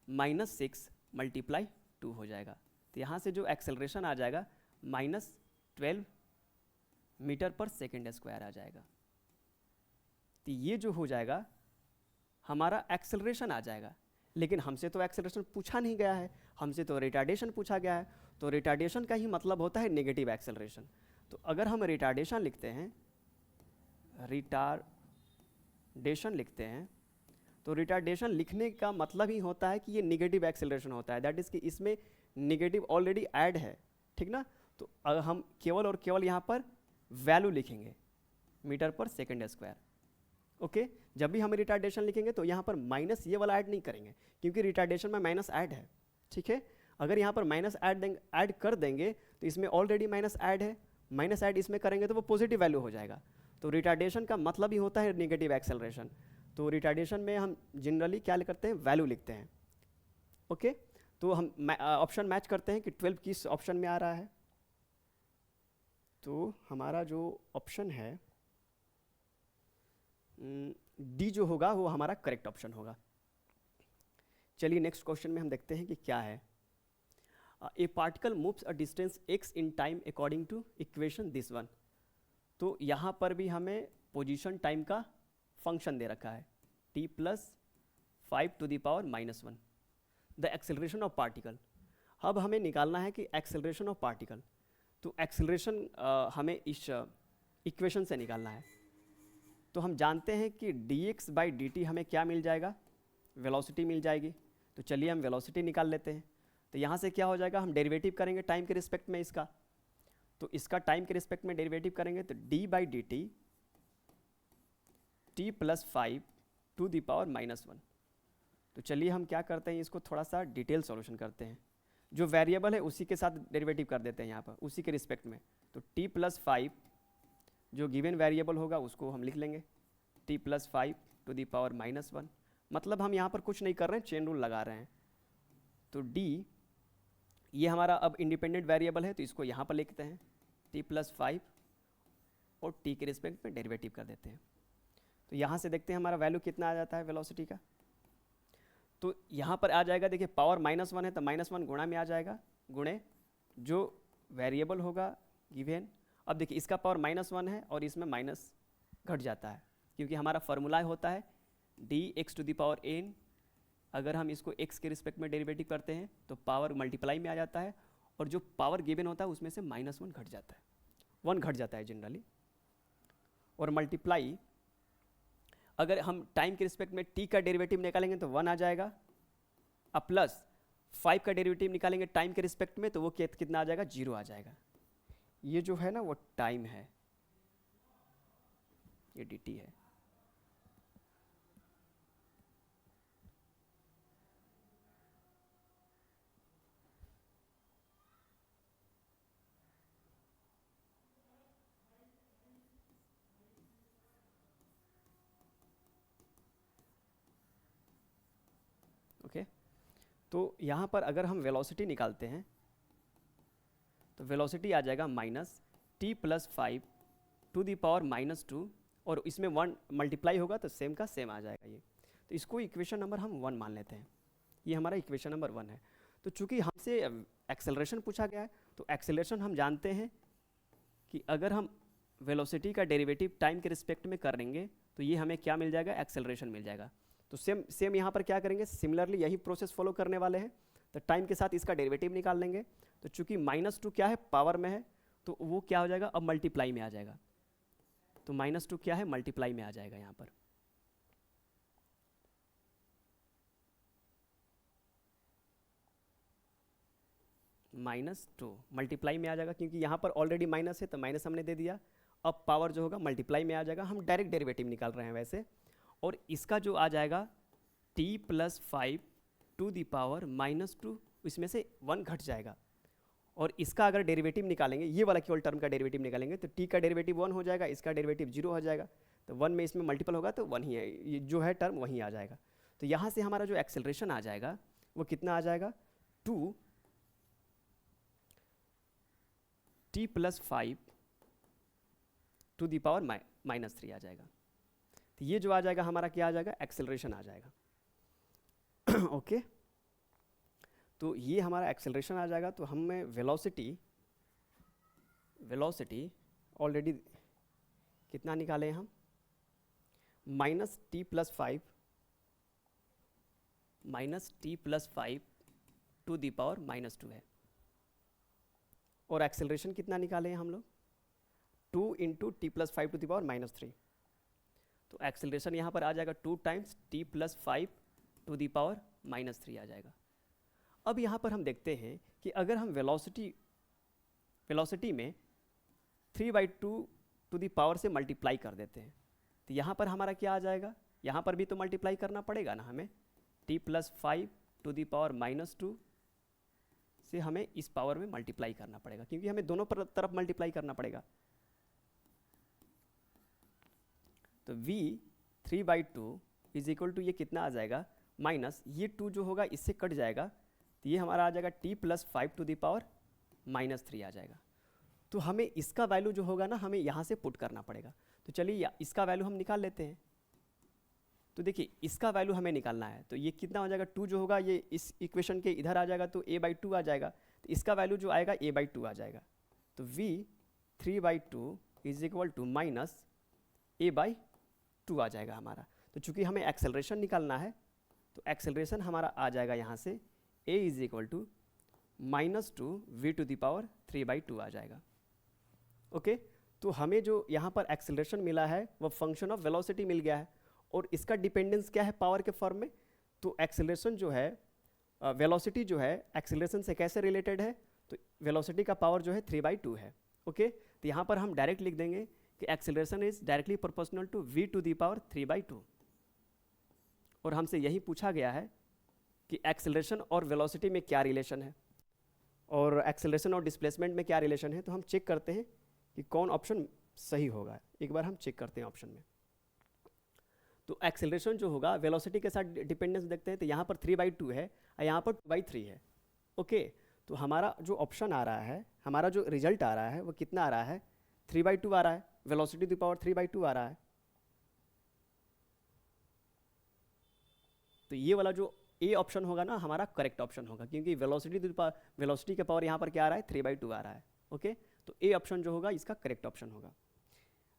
-6 मल्टीप्लाई 2 हो जाएगा। तो यहाँ से जो एक्सेलरेशन आ जाएगा -12 मीटर पर सेकेंड स्क्वायर आ जाएगा। तो ये जो हो जाएगा हमारा एक्सेलरेशन आ जाएगा, लेकिन हमसे तो एक्सेलरेशन पूछा नहीं गया है, हमसे तो रिटार्डेशन पूछा गया है। तो रिटार्डेशन का ही मतलब होता है नेगेटिव एक्सेलरेशन। तो अगर हम रिटार्डेशन लिखते हैं, रिटार्डेशन लिखते हैं, तो रिटार्डेशन लिखने का मतलब ही होता है कि ये नेगेटिव एक्सेलरेशन होता है, दैट इज़ कि इसमें नेगेटिव ऑलरेडी ऐड है, ठीक ना। तो हम केवल और केवल यहाँ पर वैल्यू लिखेंगे metre per second square. Okay, जब भी हम रिटार्डेशन लिखेंगे तो यहाँ पर माइनस ये वाला ऐड नहीं करेंगे, क्योंकि रिटार्डेशन में माइनस ऐड है, ठीक है। अगर यहाँ पर माइनस ऐड कर देंगे तो इसमें ऑलरेडी माइनस ऐड है, माइनस ऐड इसमें करेंगे तो वो पॉजिटिव वैल्यू हो जाएगा। तो रिटार्डेशन का मतलब ही होता है नेगेटिव एक्सेलरेशन। तो रिटार्डेशन में हम जनरली क्या करते हैं, वैल्यू लिखते हैं। ओके, तो हम ऑप्शन मैच करते हैं कि 12 किस ऑप्शन में आ रहा है। तो हमारा जो ऑप्शन है डी जो होगा वो हमारा करेक्ट ऑप्शन होगा। चलिए नेक्स्ट क्वेश्चन में हम देखते हैं कि क्या है। A particle moves a distance x in time according to equation this one. तो यहाँ पर भी हमें पोजीशन टाइम का फंक्शन दे रखा है t + 5 to the power -1 the acceleration of particle. अब हमें निकालना है कि एक्सेलरेशन ऑफ पार्टिकल, तो एक्सेलरेशन हमें इस इक्वेशन से निकालना है। तो हम जानते हैं कि dx/dt हमें क्या मिल जाएगा, वेलोसिटी मिल जाएगी। तो चलिए हम वेलोसिटी निकाल लेते हैं। तो यहाँ से क्या हो जाएगा, हम डेरिवेटिव करेंगे टाइम के रिस्पेक्ट में इसका, तो इसका टाइम के रिस्पेक्ट में डेरिवेटिव करेंगे तो d/dt t + 5 to the power -1। तो चलिए हम क्या करते हैं, इसको थोड़ा सा डिटेल सॉल्यूशन करते हैं। जो वेरिएबल है उसी के साथ डेरिवेटिव कर देते हैं यहाँ पर, उसी के रिस्पेक्ट में। तो t + 5 जो गिवन वेरिएबल होगा उसको हम लिख लेंगे t + 5 to the power -1। मतलब हम यहाँ पर कुछ नहीं कर रहे हैं, चेन रूल लगा रहे हैं। तो d ये हमारा अब इंडिपेंडेंट वेरिएबल है, तो इसको यहाँ पर लिखते हैं t + 5 और t के रिस्पेक्ट में डेरिवेटिव कर देते हैं। तो यहाँ से देखते हैं हमारा वैल्यू कितना आ जाता है वेलोसिटी का। तो यहाँ पर आ जाएगा, देखिए पावर -1 है तो -1 गुणा में आ जाएगा, गुणे जो वेरिएबल होगा गिवन। अब देखिए इसका पावर -1 है और इसमें माइनस घट जाता है, क्योंकि हमारा फॉर्मूला होता है dx⁴n। अगर हम इसको x के रिस्पेक्ट में डेरिवेटिव करते हैं तो पावर मल्टीप्लाई में आ जाता है, और जो पावर गिवन होता है उसमें से -1 घट जाता है, 1 घट जाता है जनरली। और मल्टीप्लाई अगर हम टाइम के रिस्पेक्ट में t का डेरिवेटिव निकालेंगे तो 1 आ जाएगा, अब प्लस 5 का डेरिवेटिव निकालेंगे टाइम के रिस्पेक्ट में तो वो कितना आ जाएगा, 0 आ जाएगा। ये जो है ना वो टाइम है, ये dt है। ओके, तो यहाँ पर अगर हम वेलोसिटी निकालते हैं तो वेलोसिटी आ जाएगा -t + 5 to the power -2, और इसमें 1 मल्टीप्लाई होगा तो सेम का सेम आ जाएगा ये। तो इसको इक्वेशन नंबर हम 1 मान लेते हैं, ये हमारा इक्वेशन नंबर 1 है। तो चूंकि हमसे एक्सेलरेशन पूछा गया है तो एक्सेलरेशन हम जानते हैं कि अगर हम वेलोसिटी का डेरिवेटिव टाइम के रिस्पेक्ट में करेंगे तो ये हमें क्या मिल जाएगा, एक्सेलरेशन मिल जाएगा। तो सेम यहाँ पर क्या करेंगे, सिमिलरली यही प्रोसेस फॉलो करने वाले हैं। तो टाइम के साथ इसका डेरिवेटिव निकाल लेंगे। तो चूंकि -2 क्या है, पावर में है, तो वो क्या हो जाएगा, अब मल्टीप्लाई में आ जाएगा। तो -2 क्या है, मल्टीप्लाई में आ जाएगा यहाँ पर। -2 मल्टीप्लाई में आ जाएगा, क्योंकि यहाँ पर ऑलरेडी माइनस है तो माइनस हमने दे दिया। अब पावर जो होगा मल्टीप्लाई में आ जाएगा, हम डायरेक्ट डेरिवेटिव निकाल रहे हैं वैसे। और इसका जो आ जाएगा t + 5 to the power -2, इसमें से 1 घट जाएगा। और इसका अगर डेरिवेटिव निकालेंगे, ये वाला केवल टर्म का डेरिवेटिव निकालेंगे, तो t का डेरिवेटिव 1 हो जाएगा, इसका डेरिवेटिव 0 हो जाएगा। तो 1 में इसमें मल्टीपल होगा तो 1 ही है, ये जो है टर्म वहीं आ जाएगा। तो यहाँ से हमारा जो एक्सेलरेशन आ जाएगा वो कितना आ जाएगा, 2 t + 5 टू दी पावर -3 आ जाएगा। तो ये जो आ जाएगा हमारा क्या आ जाएगा, एक्सेलरेशन आ जाएगा। ओके तो ये हमारा एक्सेलरेशन आ जाएगा। तो हमें वेलोसिटी ऑलरेडी कितना निकाले हम, -t + 5 टू दी पावर -2 है। और एक्सेलरेशन कितना निकाले हैं हम लोग, 2 × t + 5 टू दी पावर -3। तो एक्सेलरेशन यहाँ पर आ जाएगा 2 times t + 5 to the power -3 आ जाएगा। अब यहाँ पर हम देखते हैं कि अगर हम वेलोसिटी में 3/2 टू दी पावर से मल्टीप्लाई कर देते हैं तो यहाँ पर हमारा क्या आ जाएगा, यहाँ पर भी तो मल्टीप्लाई करना पड़ेगा ना हमें, t + 5 टू दी पावर -2 से हमें इस पावर में मल्टीप्लाई करना पड़ेगा, क्योंकि हमें दोनों तरफ मल्टीप्लाई करना पड़ेगा। तो v 3/2 = ये कितना आ जाएगा, माइनस ये 2 जो होगा इससे कट जाएगा, तो ये हमारा आ जाएगा t + 5 टू दी पावर -3 आ जाएगा। तो हमें इसका वैल्यू जो होगा ना हमें यहाँ से पुट करना पड़ेगा। तो चलिए इसका वैल्यू हम निकाल लेते हैं। तो देखिए इसका वैल्यू हमें निकालना है, तो ये कितना हो जाएगा, 2 जो होगा ये इस इक्वेशन के इधर आ जाएगा तो a/2 आ जाएगा। तो इसका वैल्यू जो आएगा a/2 आ जाएगा। तो v 3/2 = -a/2 आ जाएगा हमारा। तो चूंकि हमें एक्सेलरेशन निकालना है तो एक्सेलरेशन हमारा आ जाएगा यहाँ से a = -2 v to the power 3/2 आ जाएगा। ओके तो हमें जो यहाँ पर एक्सेलरेशन मिला है वो फंक्शन ऑफ वेलोसिटी मिल गया है, और इसका डिपेंडेंस क्या है, पावर के फॉर्म में। तो एक्सेलरेशन जो है, वेलोसिटी जो है एक्सेलरेशन से कैसे रिलेटेड है, तो वेलोसिटी का पावर जो है 3/2 है। ओके तो यहाँ पर हम डायरेक्ट लिख देंगे कि acceleration is directly proportional to v to the power 3/2। और हमसे यही पूछा गया है कि एक्सेलरेशन और वेलोसिटी में क्या रिलेशन है, और एक्सेलरेशन और डिस्प्लेसमेंट में क्या रिलेशन है। तो हम चेक करते हैं कि कौन ऑप्शन सही होगा। एक बार हम चेक करते हैं ऑप्शन में। तो एक्सेलरेशन जो होगा वेलोसिटी के साथ डिपेंडेंस देखते हैं, तो यहाँ पर 3/2 है और यहाँ पर 2/3 है। ओके तो हमारा जो ऑप्शन आ रहा है, हमारा जो रिजल्ट आ रहा है वो कितना आ रहा है, 3/2 आ रहा है, वेलोसिटी टू द पावर 3/2 आ रहा है। तो ये वाला जो ए ऑप्शन होगा ना हमारा करेक्ट ऑप्शन होगा, क्योंकि वेलोसिटी के पावर यहाँ पर क्या आ रहा है, 3/2 आ रहा है। ओके तो ए ऑप्शन जो होगा इसका करेक्ट ऑप्शन होगा।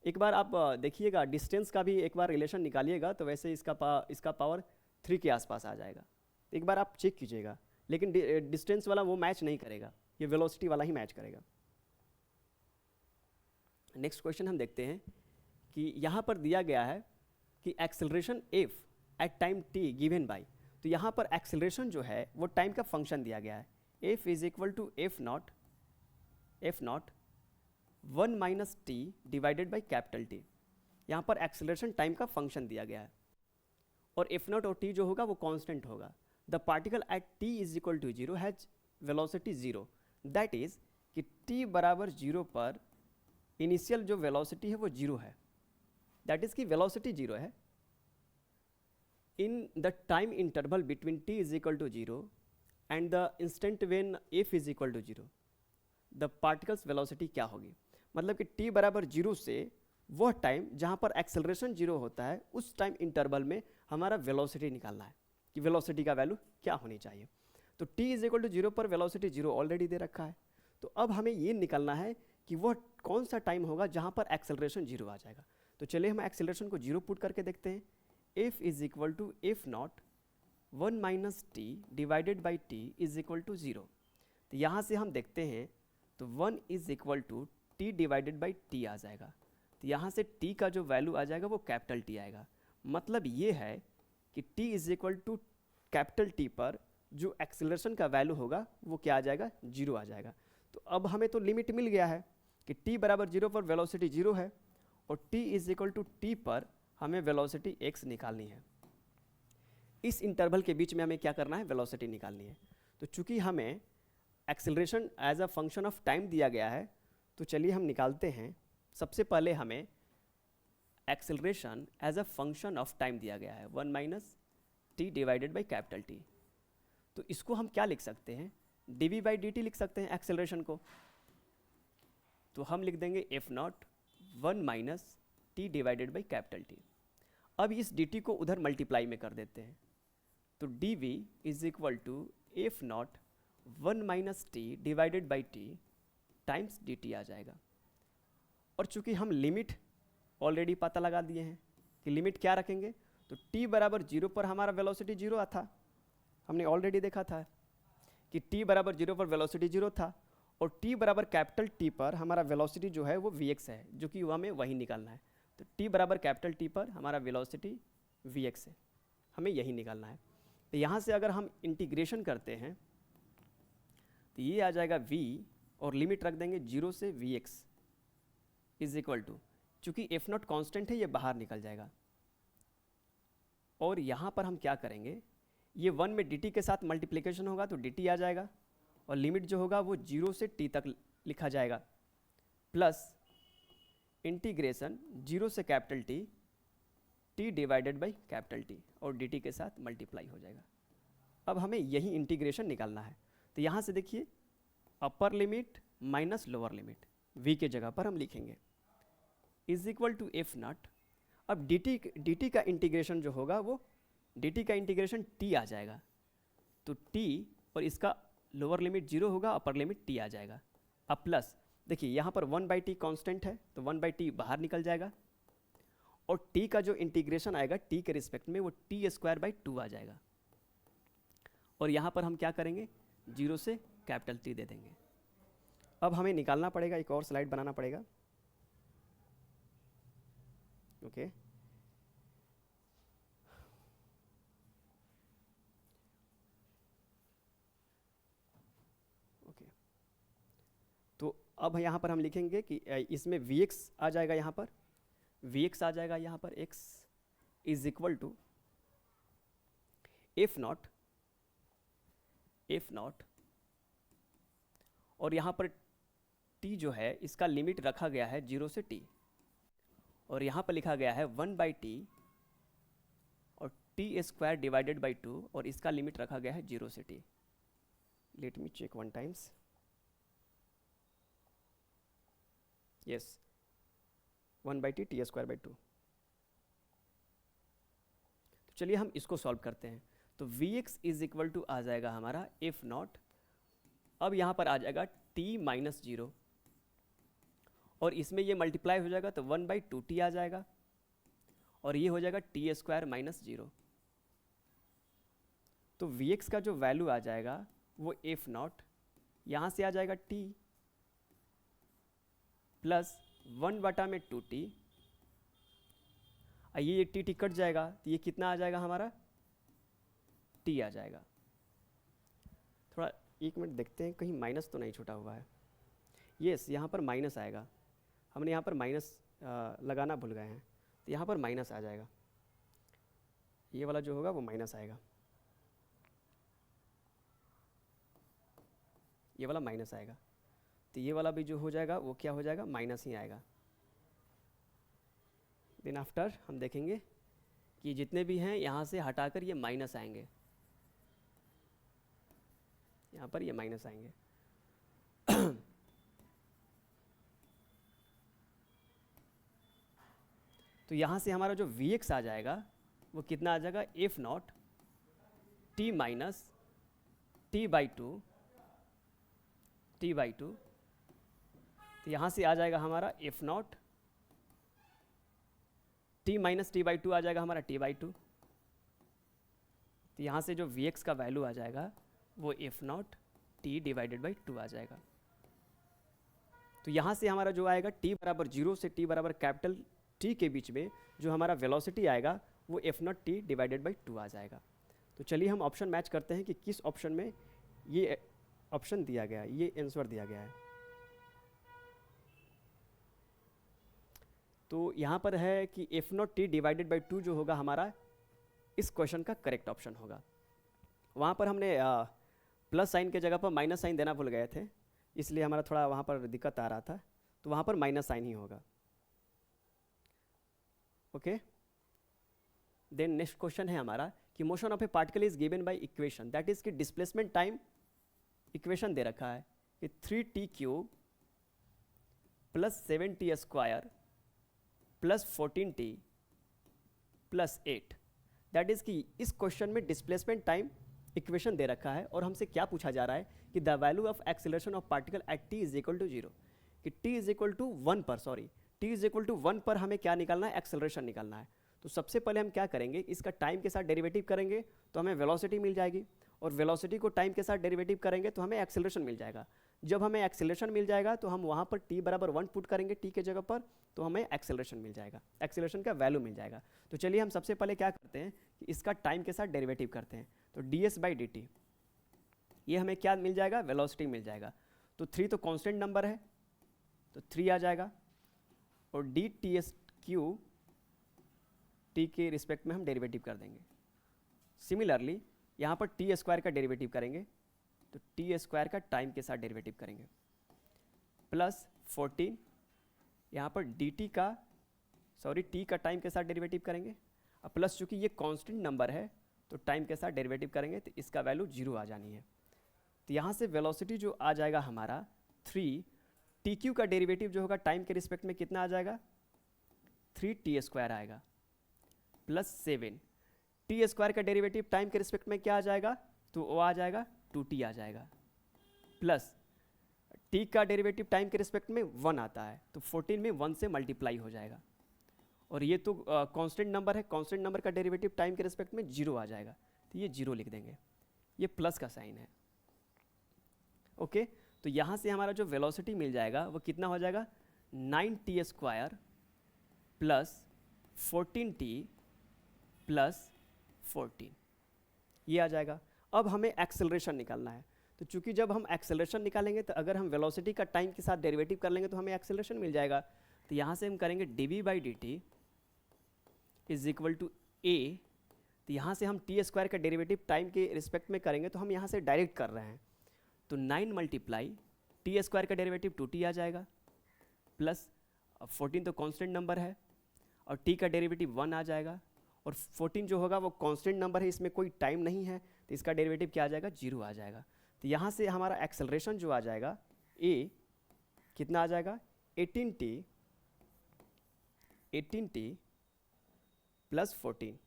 एक बार आप देखिएगा डिस्टेंस का भी एक बार रिलेशन निकालिएगा, तो वैसे इसका पावर 3 के आसपास आ जाएगा। एक बार आप चेक कीजिएगा, लेकिन डिस्टेंस वाला वो मैच नहीं करेगा, ये वेलोसिटी वाला ही मैच करेगा। नेक्स्ट क्वेश्चन हम देखते हैं कि यहाँ पर दिया गया है कि acceleration f at time t given by, तो यहाँ पर एक्सेलरेशन जो है वो टाइम का फंक्शन दिया गया है, f = f0 1 - t divided by T। यहाँ पर एक्सेलरेशन टाइम का फंक्शन दिया गया है, और f0 और t जो होगा वो कांस्टेंट होगा। The particle at t = 0 has velocity 0, that is कि t = 0 पर इनिशियल जो वेलोसिटी है वो 0 है, दैट इज कि वेलोसिटी 0 है। In the time interval between t = 0 and the instant when f = 0, the particles velocity क्या होगी। मतलब कि t = 0 से वह टाइम जहाँ पर एक्सेलरेशन 0 होता है उस टाइम इंटरवल में हमारा वेलोसिटी निकालना है कि वेलोसिटी का वैल्यू क्या होनी चाहिए। तो t = 0 पर वेलोसिटी 0 ऑलरेडी दे रखा है, तो अब हमें ये निकालना है कि वह कौन सा टाइम होगा जहाँ पर एक्सेलरेशन 0 आ जाएगा। तो चलिए हम एक्सेलरेशन को 0 पुट करके देखते हैं। f = f0 1 - t divided by t = 0। तो यहाँ से हम देखते हैं तो 1 = t डिवाइडेड बाई t आ जाएगा। तो यहाँ से t का जो वैल्यू आ जाएगा वो कैपिटल T आएगा। मतलब ये है कि t = T पर जो एक्सेलरेशन का वैल्यू होगा वो क्या आ जाएगा, 0 आ जाएगा। तो अब हमें तो लिमिट मिल गया है कि t = 0 पर वेलोसिटी 0 है, और t = t पर हमें वेलोसिटी x निकालनी है। इस इंटरवल के बीच में हमें क्या करना है, वेलोसिटी निकालनी है। तो चूंकि हमें acceleration as a function of time दिया गया है, तो चलिए हम निकालते हैं। सबसे पहले हमें acceleration as a function of time दिया गया है, 1 - t divided by capital T. तो इसको हम क्या लिख सकते हैं, डी बाई डी टी लिख सकते हैं एक्सेलरेशन को। तो हम लिख देंगे F naught 1 minus T divided by capital T. अब इस डी टी को उधर मल्टीप्लाई में कर देते हैं, तो D V is equal to F naught 1 minus T divided by T times D T आ जाएगा। और चूंकि हम लिमिट ऑलरेडी पता लगा दिए हैं कि लिमिट क्या रखेंगे, तो t बराबर 0 पर हमारा वेलोसिटी 0 था, हमने ऑलरेडी देखा था कि t बराबर 0 पर वेलोसिटी 0 था, और t बराबर कैपिटल T पर हमारा वेलोसिटी जो है वो vx है, जो कि हमें वही निकालना है। तो t बराबर कैपिटल T पर हमारा वेलोसिटी vx है, हमें यही निकालना है। तो यहाँ से अगर हम इंटीग्रेशन करते हैं तो ये आ जाएगा v, और लिमिट रख देंगे 0 से vx इज इक्वल टू, चूँकि एफ नॉट कॉन्स्टेंट है ये बाहर निकल जाएगा। और यहाँ पर हम क्या करेंगे, ये 1 में dt के साथ मल्टीप्लिकेशन होगा तो dt आ जाएगा, और लिमिट जो होगा वो 0 से t तक लिखा जाएगा, प्लस इंटीग्रेशन 0 से capital T divided by capital T, और dt के साथ मल्टीप्लाई हो जाएगा। अब हमें यही इंटीग्रेशन निकालना है। तो यहाँ से देखिए upper limit minus lower limit v के जगह पर हम लिखेंगे is equal to F naught. अब dt का इंटीग्रेशन जो होगा वो dt का इंटीग्रेशन t आ जाएगा, तो t और इसका लोअर लिमिट 0 होगा, अपर लिमिट t आ जाएगा। अब प्लस देखिए यहाँ पर 1/t कांस्टेंट है, तो 1/t बाहर निकल जाएगा, और t का जो इंटीग्रेशन आएगा t के रिस्पेक्ट में वो t² आ जाएगा। और यहाँ पर हम क्या करेंगे, 0 से कैपिटल T दे देंगे। अब हमें निकालना पड़ेगा, एक और स्लाइड बनाना पड़ेगा। ओके ओके तो अब यहाँ पर हम लिखेंगे कि इसमें Vx आ जाएगा, यहाँ पर Vx आ जाएगा, यहाँ पर x is equal to F naught, और यहाँ पर t जो है इसका लिमिट रखा गया है 0 से t, और यहाँ पर लिखा गया है 1/t और t² डिवाइडेड बाई 2, और इसका लिमिट रखा गया है 0 से t। Let me check 1 times. Yes, 1/t t²/2। तो चलिए हम इसको सॉल्व करते हैं। तो Vx इज इक्वल टू आ जाएगा हमारा एफ नॉट, अब यहाँ पर आ जाएगा t माइनस 0, और इसमें ये मल्टीप्लाई हो जाएगा तो 1/2t आ जाएगा, और ये हो जाएगा t² माइनस 0। तो Vx का जो वैल्यू आ जाएगा वो एफ नॉट, यहाँ से आ जाएगा t प्लस 1/2t, ये t कट जाएगा तो ये कितना आ जाएगा हमारा, t आ जाएगा। थोड़ा 1 मिनट देखते हैं कहीं माइनस तो नहीं छूटा हुआ है। यस, यहाँ पर माइनस आएगा, हमने यहाँ पर माइनस लगाना भूल गए हैं, तो यहाँ पर माइनस आ जाएगा, ये वाला जो होगा वो माइनस आएगा, ये वाला माइनस आएगा, तो ये वाला भी जो हो जाएगा वो क्या हो जाएगा, माइनस ही आएगा। देन आफ्टर हम देखेंगे कि जितने भी हैं यहाँ से हटाकर ये माइनस आएंगे, यहाँ पर ये माइनस आएंगे। तो यहाँ से हमारा जो Vx आ जाएगा वो कितना आ जाएगा, F not t minus t/2, तो यहाँ से आ जाएगा हमारा F not t minus t/2 आ जाएगा हमारा t/2, तो यहाँ से जो Vx का वैल्यू आ जाएगा वो F not t divided by 2 आ जाएगा। तो यहाँ से हमारा जो आएगा t बराबर 0 से t बराबर कैपिटल T के बीच में जो हमारा वेलोसिटी आएगा वो F not t divided by 2 आ जाएगा। तो चलिए हम ऑप्शन मैच करते हैं कि किस ऑप्शन में ये ऑप्शन दिया गया है, ये आंसर दिया गया है। तो यहाँ पर है कि F not t divided by 2 जो होगा हमारा इस क्वेश्चन का करेक्ट ऑप्शन होगा। वहाँ पर हमने प्लस साइन के जगह पर माइनस साइन देना भूल गए थे, इसलिए हमारा थोड़ा वहाँ पर दिक्कत आ रहा था, तो वहाँ पर माइनस साइन ही होगा। ओके, देन नेक्स्ट क्वेश्चन है हमारा कि motion of a particle is given by equation, that is कि डिस्प्लेसमेंट टाइम इक्वेशन दे रखा है कि 3t³ plus 7t² plus 14t plus 8, that is कि इस क्वेश्चन में डिस्प्लेसमेंट टाइम इक्वेशन दे रखा है और हमसे क्या पूछा जा रहा है कि the value of acceleration of particle at t is equal to 0, कि t इज इक्वल टू 1 पर, sorry t is equal to 1 पर हमें क्या निकालना है, एक्सेलरेशन निकालना है। तो सबसे पहले हम क्या करेंगे, इसका टाइम के साथ डेरिवेटिव करेंगे तो हमें वेलोसिटी मिल जाएगी, और वेलोसिटी को टाइम के साथ डेरिवेटिव करेंगे तो हमें एक्सेलरेशन मिल जाएगा। जब हमें एक्सेलरेशन मिल जाएगा तो हम वहाँ पर t बराबर 1 पुट करेंगे t के जगह पर, तो हमें एक्सेलरेशन मिल जाएगा, एक्सेलरेशन का वैल्यू मिल जाएगा। तो चलिए हम सबसे पहले क्या करते हैं कि इसका टाइम के साथ डेरिवेटिव करते हैं। तो ds/dt ये हमें क्या मिल जाएगा, वेलोसिटी मिल जाएगा। तो 3 तो कांस्टेंट नंबर है तो 3 आ जाएगा, और dts³ t के रिस्पेक्ट में हम डेरिवेटिव कर देंगे। सिमिलरली यहाँ पर t² का डेरिवेटिव करेंगे तो t² का टाइम के साथ डेरिवेटिव करेंगे, प्लस 14 यहाँ पर dt का, सॉरी t का टाइम के साथ डेरिवेटिव करेंगे, अब प्लस चूँकि ये कांस्टेंट नंबर है तो टाइम के साथ डेरिवेटिव करेंगे तो इसका वैल्यू 0 आ जानी है। तो यहाँ से वेलोसिटी जो आ जाएगा हमारा 3, tq का डेरिवेटिव जो होगा टाइम के रिस्पेक्ट में कितना आ जाएगा, 3t² आएगा, प्लस 7 t² का डेरिवेटिव टाइम के रिस्पेक्ट में क्या आ जाएगा, तो वो आ जाएगा 2t आ जाएगा, प्लस t का डेरिवेटिव टाइम के रिस्पेक्ट में 1 आता है तो 14 में 1 से मल्टीप्लाई हो जाएगा, और ये तो कांस्टेंट नंबर है, कांस्टेंट नंबर का डेरिवेटिव टाइम के रिस्पेक्ट में 0 आ जाएगा, तो ये 0 लिख देंगे, ये प्लस का साइन है। ओके तो यहाँ से हमारा जो वेलोसिटी मिल जाएगा वो कितना हो जाएगा, 9t² प्लस 14t प्लस 14, ये आ जाएगा। अब हमें एक्सेलरेशन निकालना है, तो चूंकि जब हम एक्सेलरेशन निकालेंगे तो अगर हम वेलोसिटी का टाइम के साथ डेरिवेटिव कर लेंगे तो हमें एक्सेलरेशन मिल जाएगा। तो यहाँ से हम करेंगे dv/dt is equal to a, तो यहाँ से हम t² का डेरिवेटिव टाइम के रिस्पेक्ट में करेंगे तो हम यहाँ से डायरेक्ट कर रहे हैं, तो 9 मल्टीप्लाई t² का डेरिवेटिव 2t आ जाएगा, प्लस 14 तो कांस्टेंट नंबर है और t का डेरिवेटिव 1 आ जाएगा, और 14 जो होगा वो कांस्टेंट नंबर है, इसमें कोई टाइम नहीं है तो इसका डेरिवेटिव क्या आ जाएगा, 0 आ जाएगा। तो यहाँ से हमारा एक्सेलरेशन जो आ जाएगा a कितना आ जाएगा, 18t प्लस 14,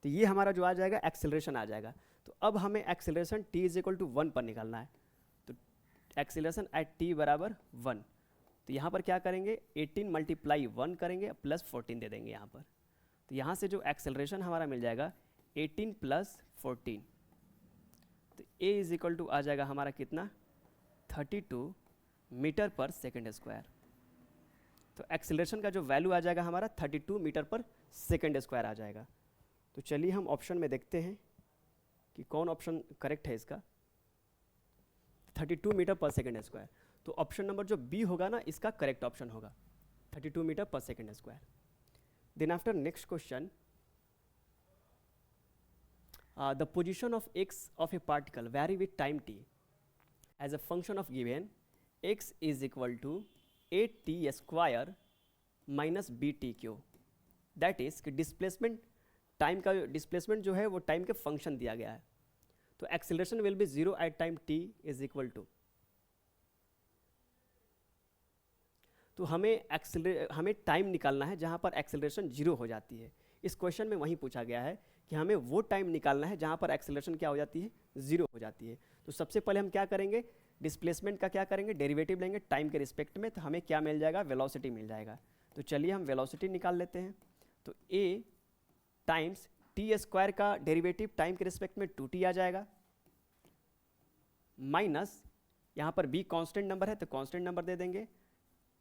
तो ये हमारा जो आ जाएगा एक्सेलरेशन आ जाएगा। तो अब हमें acceleration t is equal to 1 पर निकालना है, तो एक्सेलरेशन एट t बराबर 1, तो यहाँ पर क्या करेंगे, 18 मल्टीप्लाई 1 करेंगे प्लस 14 दे देंगे यहाँ पर, तो यहाँ से जो एक्सेलरेशन हमारा मिल जाएगा 18 प्लस 14, तो a इज इक्वल टू आ जाएगा हमारा कितना, 32 मीटर पर सेकेंड स्क्वायर। तो एक्सेलरेशन का जो वैल्यू आ जाएगा हमारा 32 मीटर पर सेकेंड स्क्वायर आ जाएगा। तो चलिए हम ऑप्शन में देखते हैं कि कौन ऑप्शन करेक्ट है इसका, 32 मीटर पर सेकेंड स्क्वायर, तो ऑप्शन नंबर जो बी होगा ना इसका करेक्ट ऑप्शन होगा, 32 metre per second square. Then after next question, the position of x of a particle vary with time t as a function of given x is equal to 8t² minus btq, that is कि displacement time का displacement जो है वो time के function दिया गया है, तो acceleration will be 0 at time t is equal to, तो हमें टाइम निकालना है जहाँ पर एक्सेलरेशन 0 हो जाती है। इस क्वेश्चन में वही पूछा गया है कि हमें वो टाइम निकालना है जहाँ पर एक्सेलरेशन क्या हो जाती है, 0 हो जाती है। तो सबसे पहले हम क्या करेंगे, डिस्प्लेसमेंट का क्या करेंगे, डेरिवेटिव लेंगे टाइम के रिस्पेक्ट में, तो हमें क्या मिल जाएगा, वेलोसिटी मिल जाएगा। तो चलिए हम वेलोसिटी निकाल लेते हैं, तो a टाइम्स t² का डेरिवेटिव टाइम के रिस्पेक्ट में 2t आ जाएगा, माइनस यहाँ पर b कांस्टेंट नंबर है तो कांस्टेंट नंबर दे देंगे,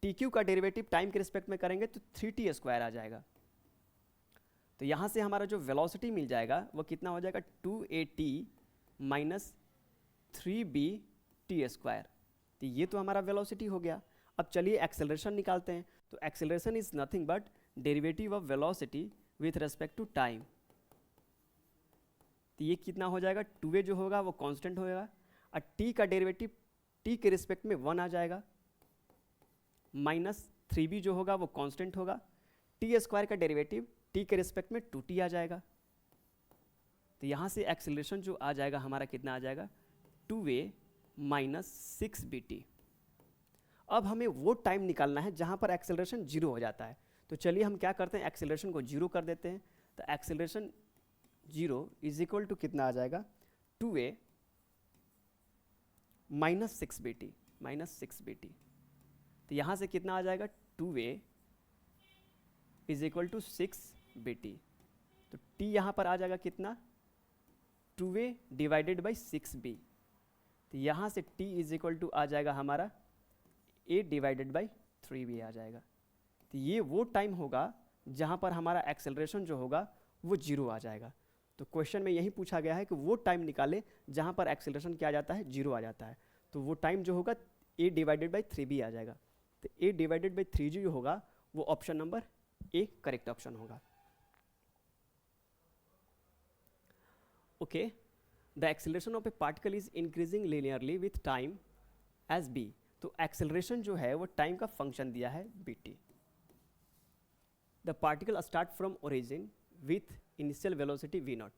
tq का डेरिवेटिव टाइम के रिस्पेक्ट में करेंगे तो 3t² आ जाएगा। तो यहाँ से हमारा जो वेलोसिटी मिल जाएगा वो कितना हो जाएगा, 2at माइनस 3bt²। तो ये तो हमारा वेलोसिटी हो गया। अब चलिए एक्सेलरेशन निकालते हैं, तो acceleration is nothing but derivative of velocity with respect to time. तो ये कितना हो जाएगा, 2a जो होगा वो कांस्टेंट होगा, और t का डेरिवेटिव t के रिस्पेक्ट में 1 आ जाएगा, माइनस 3b जो होगा वो कांस्टेंट होगा, t² का डेरिवेटिव टी के रिस्पेक्ट में 2t आ जाएगा। तो यहाँ से एक्सेलरेशन जो आ जाएगा हमारा कितना आ जाएगा 2a माइनस 6bt। अब हमें वो टाइम निकालना है जहाँ पर एक्सेलरेशन 0 हो जाता है। तो चलिए हम क्या करते हैं, एक्सेलरेशन को 0 कर देते हैं। तो एक्सेलरेशन 0 इज इक्वल टू कितना आ जाएगा 2a माइनस 6bt। तो यहाँ से कितना आ जाएगा 2a is equal to 6bt। तो t यहाँ पर आ जाएगा कितना 2a डिवाइडेड बाई 6b। तो यहाँ से t इज इक्वल टू आ जाएगा हमारा a डिवाइडेड बाई 3b आ जाएगा। तो ये वो टाइम होगा जहाँ पर हमारा एक्सेलरेशन जो होगा वो 0 आ जाएगा। तो क्वेश्चन में यही पूछा गया है कि वो टाइम निकाले जहाँ पर एक्सेलरेशन क्या आ जाता है 0 आ जाता है। तो वो टाइम जो होगा a डिवाइडेड बाई 3b आ जाएगा। तो a डिवाइडेड बाई 3g जो होगा वो option number A correct option होगा। Okay, the acceleration of a particle is increasing linearly with time as b। तो एक्सेलरेशन जो है वो टाइम का फंक्शन दिया है bt। The particle start from origin with initial velocity v0।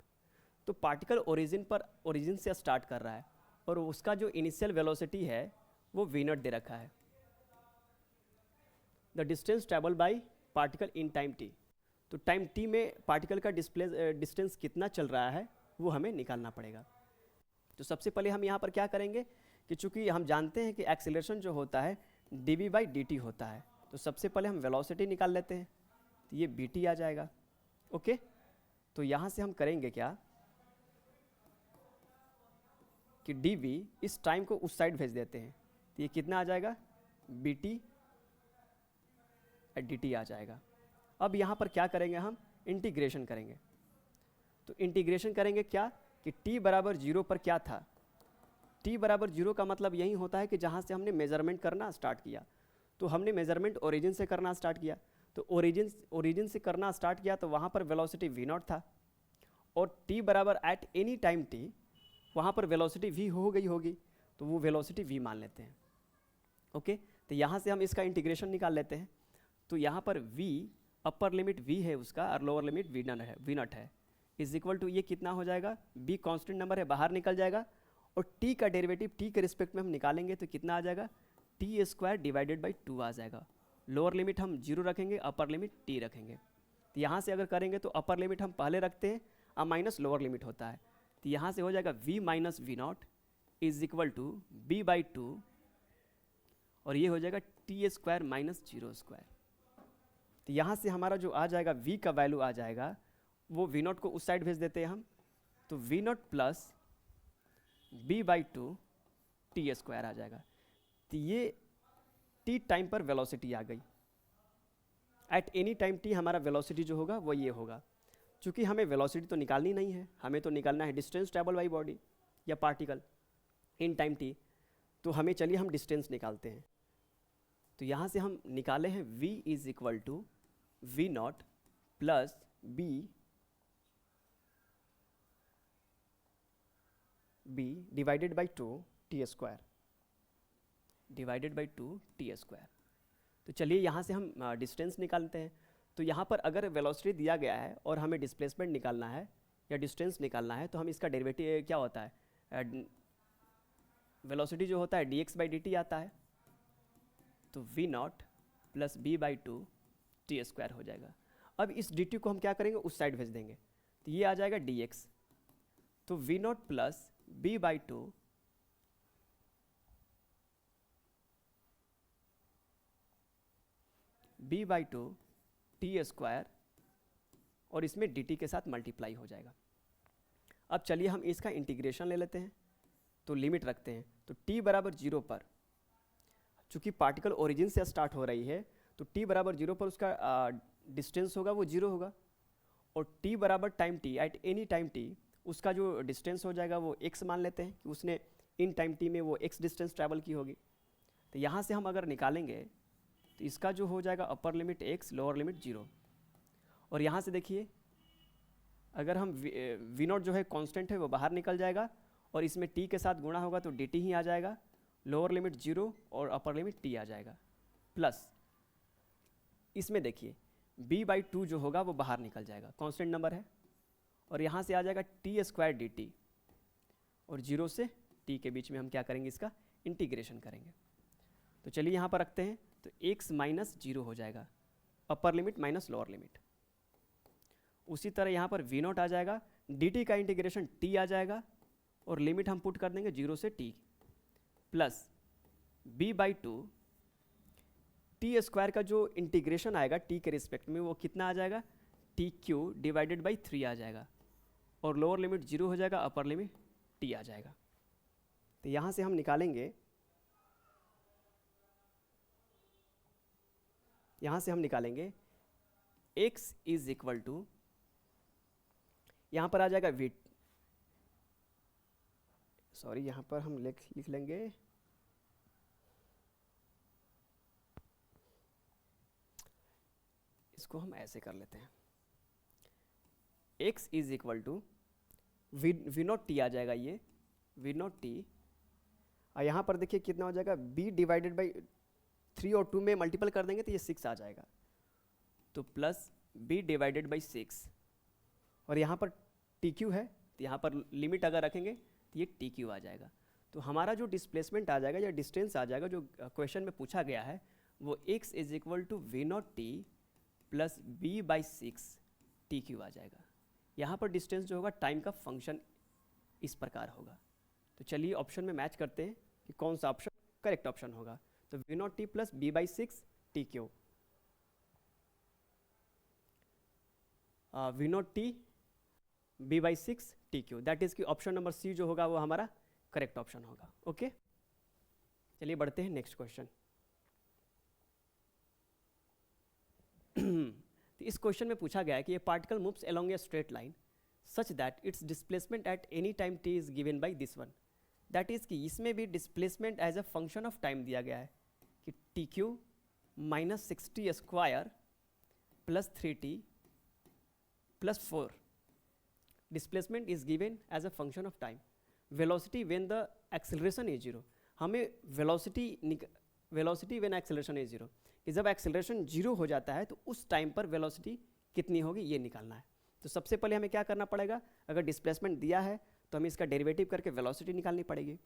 तो particle origin से स्टार्ट कर रहा है और उसका जो इनिशियल वेलोसिटी है वो v0 दे रखा है। The distance travel by particle in time t। तो टाइम t में पार्टिकल का डिस्टेंस कितना चल रहा है वो हमें निकालना पड़ेगा। तो सबसे पहले हम यहाँ पर क्या करेंगे कि चूंकि हम जानते हैं कि एक्सेलरेशन जो होता है dv बाई dt होता है, तो सबसे पहले हम वेलोसिटी निकाल लेते हैं। तो ये bt आ जाएगा। ओके, तो यहाँ से हम करेंगे क्या कि dv इस टाइम को उस साइड भेज देते हैं। तो ये कितना आ जाएगा bt dt आ जाएगा। अब यहाँ पर क्या करेंगे, हम इंटीग्रेशन करेंगे। तो इंटीग्रेशन करेंगे क्या कि t बराबर 0 पर क्या था, t बराबर 0 का मतलब यही होता है कि जहाँ से हमने मेजरमेंट करना स्टार्ट किया। तो हमने मेजरमेंट ओरिजिन से करना स्टार्ट किया। तो ओरिजिन से करना स्टार्ट किया तो वहाँ पर वेलोसिटी v0 था और t बराबर एट एनी टाइम t वहाँ पर वेलोसिटी v हो गई होगी, तो वो वेलोसिटी v मान लेते हैं। ओके, तो यहाँ से हम इसका इंटीग्रेशन निकाल लेते हैं। तो यहाँ पर v अपर लिमिट v है उसका और लोअर लिमिट v0 है इज इक्वल टू ये कितना हो जाएगा, b कांस्टेंट नंबर है बाहर निकल जाएगा और t का डेरिवेटिव t के रिस्पेक्ट में हम निकालेंगे तो कितना आ जाएगा t स्क्वायर डिवाइडेड बाई 2 आ जाएगा। लोअर लिमिट हम 0 रखेंगे, अपर लिमिट t रखेंगे। तो यहाँ से अगर करेंगे तो अपर लिमिट हम पहले रखते हैं और माइनस लोअर लिमिट होता है। तो यहाँ से हो जाएगा v minus v0 is equal to b by 2 और ये हो जाएगा t स्क्वायर माइनस 0 स्क्वायर। तो यहाँ से हमारा जो आ जाएगा v का वैल्यू आ जाएगा वो v0 को उस साइड भेज देते हैं हम। तो v0 plus b by 2 t square आ जाएगा। तो ये t टाइम पर वेलोसिटी आ गई। एट एनी टाइम t हमारा वेलोसिटी जो होगा वो ये होगा। चूँकि हमें वेलोसिटी तो निकालनी नहीं है, हमें तो निकालना है डिस्टेंस ट्रैवल बाई बॉडी या पार्टिकल इन टाइम t। तो हमें चलिए हम डिस्टेंस निकालते हैं। तो यहाँ से हम निकाले हैं v is equal to v0 plus b divided by 2 t square divided by 2 t square. तो चलिए यहाँ से हम डिस्टेंस निकालते हैं। तो यहाँ पर अगर वेलोसिटी दिया गया है और हमें डिस्प्लेसमेंट निकालना है या डिस्टेंस निकालना है तो हम इसका डेरिवेटिव क्या होता है, वेलोसिटी जो होता है dx बाई dt आता है। तो v0 plus b by 2 t square हो जाएगा। अब इस dt को हम क्या करेंगे, उस साइड भेज देंगे। तो ये आ जाएगा dx। तो v0 plus b by 2 b by 2 T square और इसमें dt के साथ मल्टीप्लाई हो जाएगा। अब चलिए हम इसका इंटीग्रेशन ले लेते हैं। तो लिमिट रखते हैं। तो t बराबर 0 पर, चूँकि पार्टिकल ओरिजिन से स्टार्ट हो रही है तो t बराबर 0 पर उसका डिस्टेंस होगा वो 0 होगा और t बराबर time t eight any time t उसका जो डिस्टेंस हो जाएगा वो x मान लेते हैं कि उसने इन टाइम t में वो x डिस्टेंस ट्रैवल की होगी। तो यहाँ से हम अगर निकालेंगे तो इसका जो हो जाएगा upper limit x, lower limit 0। और यहाँ से देखिए अगर हम v0 जो है कांस्टेंट है वो बाहर निकल जाएगा और इसमें t के साथ गुणा होगा तो dt ही आ जाएगा। लोअर लिमिट 0 और अपर लिमिट t आ जाएगा। प्लस इसमें देखिए b/2 जो होगा वो बाहर निकल जाएगा, कांस्टेंट नंबर है, और यहाँ से आ जाएगा t² dt, और 0 से t के बीच में हम क्या करेंगे, इसका इंटीग्रेशन करेंगे। तो चलिए यहाँ पर रखते हैं, तो x माइनस 0 हो जाएगा, अपर लिमिट माइनस लोअर लिमिट। उसी तरह यहाँ पर v0 आ जाएगा, dt का इंटीग्रेशन t आ जाएगा, और लिमिट हम पुट कर देंगे 0 से t, प्लस b/2 t² का जो इंटीग्रेशन आएगा t के रिस्पेक्ट में वो कितना आ जाएगा, tq डिवाइडेड बाई 3 आ जाएगा, और लोअर लिमिट 0 हो जाएगा, अपर लिमिट t आ जाएगा। तो यहाँ से हम निकालेंगे, x इज इक्वल टू, यहाँ पर आ जाएगा v, सॉरी यहाँ पर हम लिख लेंगे इसको हम ऐसे कर लेते हैं, x is equal to v0t आ जाएगा, ये v0t, और यहाँ पर देखिए कितना हो जाएगा, b डिवाइडेड बाई 3 और 2 में मल्टीपल कर देंगे तो ये 6 आ जाएगा, तो प्लस b डिवाइडेड बाई 6, और यहाँ पर tq है तो यहाँ पर लिमिट अगर रखेंगे तो ये tq आ जाएगा। तो हमारा जो डिस्प्लेसमेंट आ जाएगा या डिस्टेंस आ जाएगा जो क्वेश्चन में पूछा गया है वो x is equal to v0t plus b/6 tq आ जाएगा। यहाँ पर डिस्टेंस जो होगा टाइम का फंक्शन इस प्रकार होगा। तो चलिए ऑप्शन में मैच करते हैं कि कौन सा ऑप्शन करेक्ट ऑप्शन होगा। तो v0t plus b/6 tq, v0t b/6 tq, that is कि ऑप्शन नंबर सी जो होगा वो हमारा करेक्ट ऑप्शन होगा। ओके, चलिए बढ़ते हैं नेक्स्ट क्वेश्चन। तो इस क्वेश्चन में पूछा गया है कि ये particle moves along a straight line such that its displacement at any time t is given by this one, that is कि इसमें भी displacement as a function of time दिया गया है कि tq minus 60² plus 3t plus 4, displacement is given as a function of time, velocity when the acceleration is 0, हमें velocity when acceleration is 0 कि जब एक्सेलरेशन 0 हो जाता है तो उस टाइम पर वेलोसिटी कितनी होगी ये निकालना है। तो सबसे पहले हमें क्या करना पड़ेगा, अगर डिस्प्लेसमेंट दिया है तो हमें इसका डेरिवेटिव करके वेलोसिटी निकालनी पड़ेगी,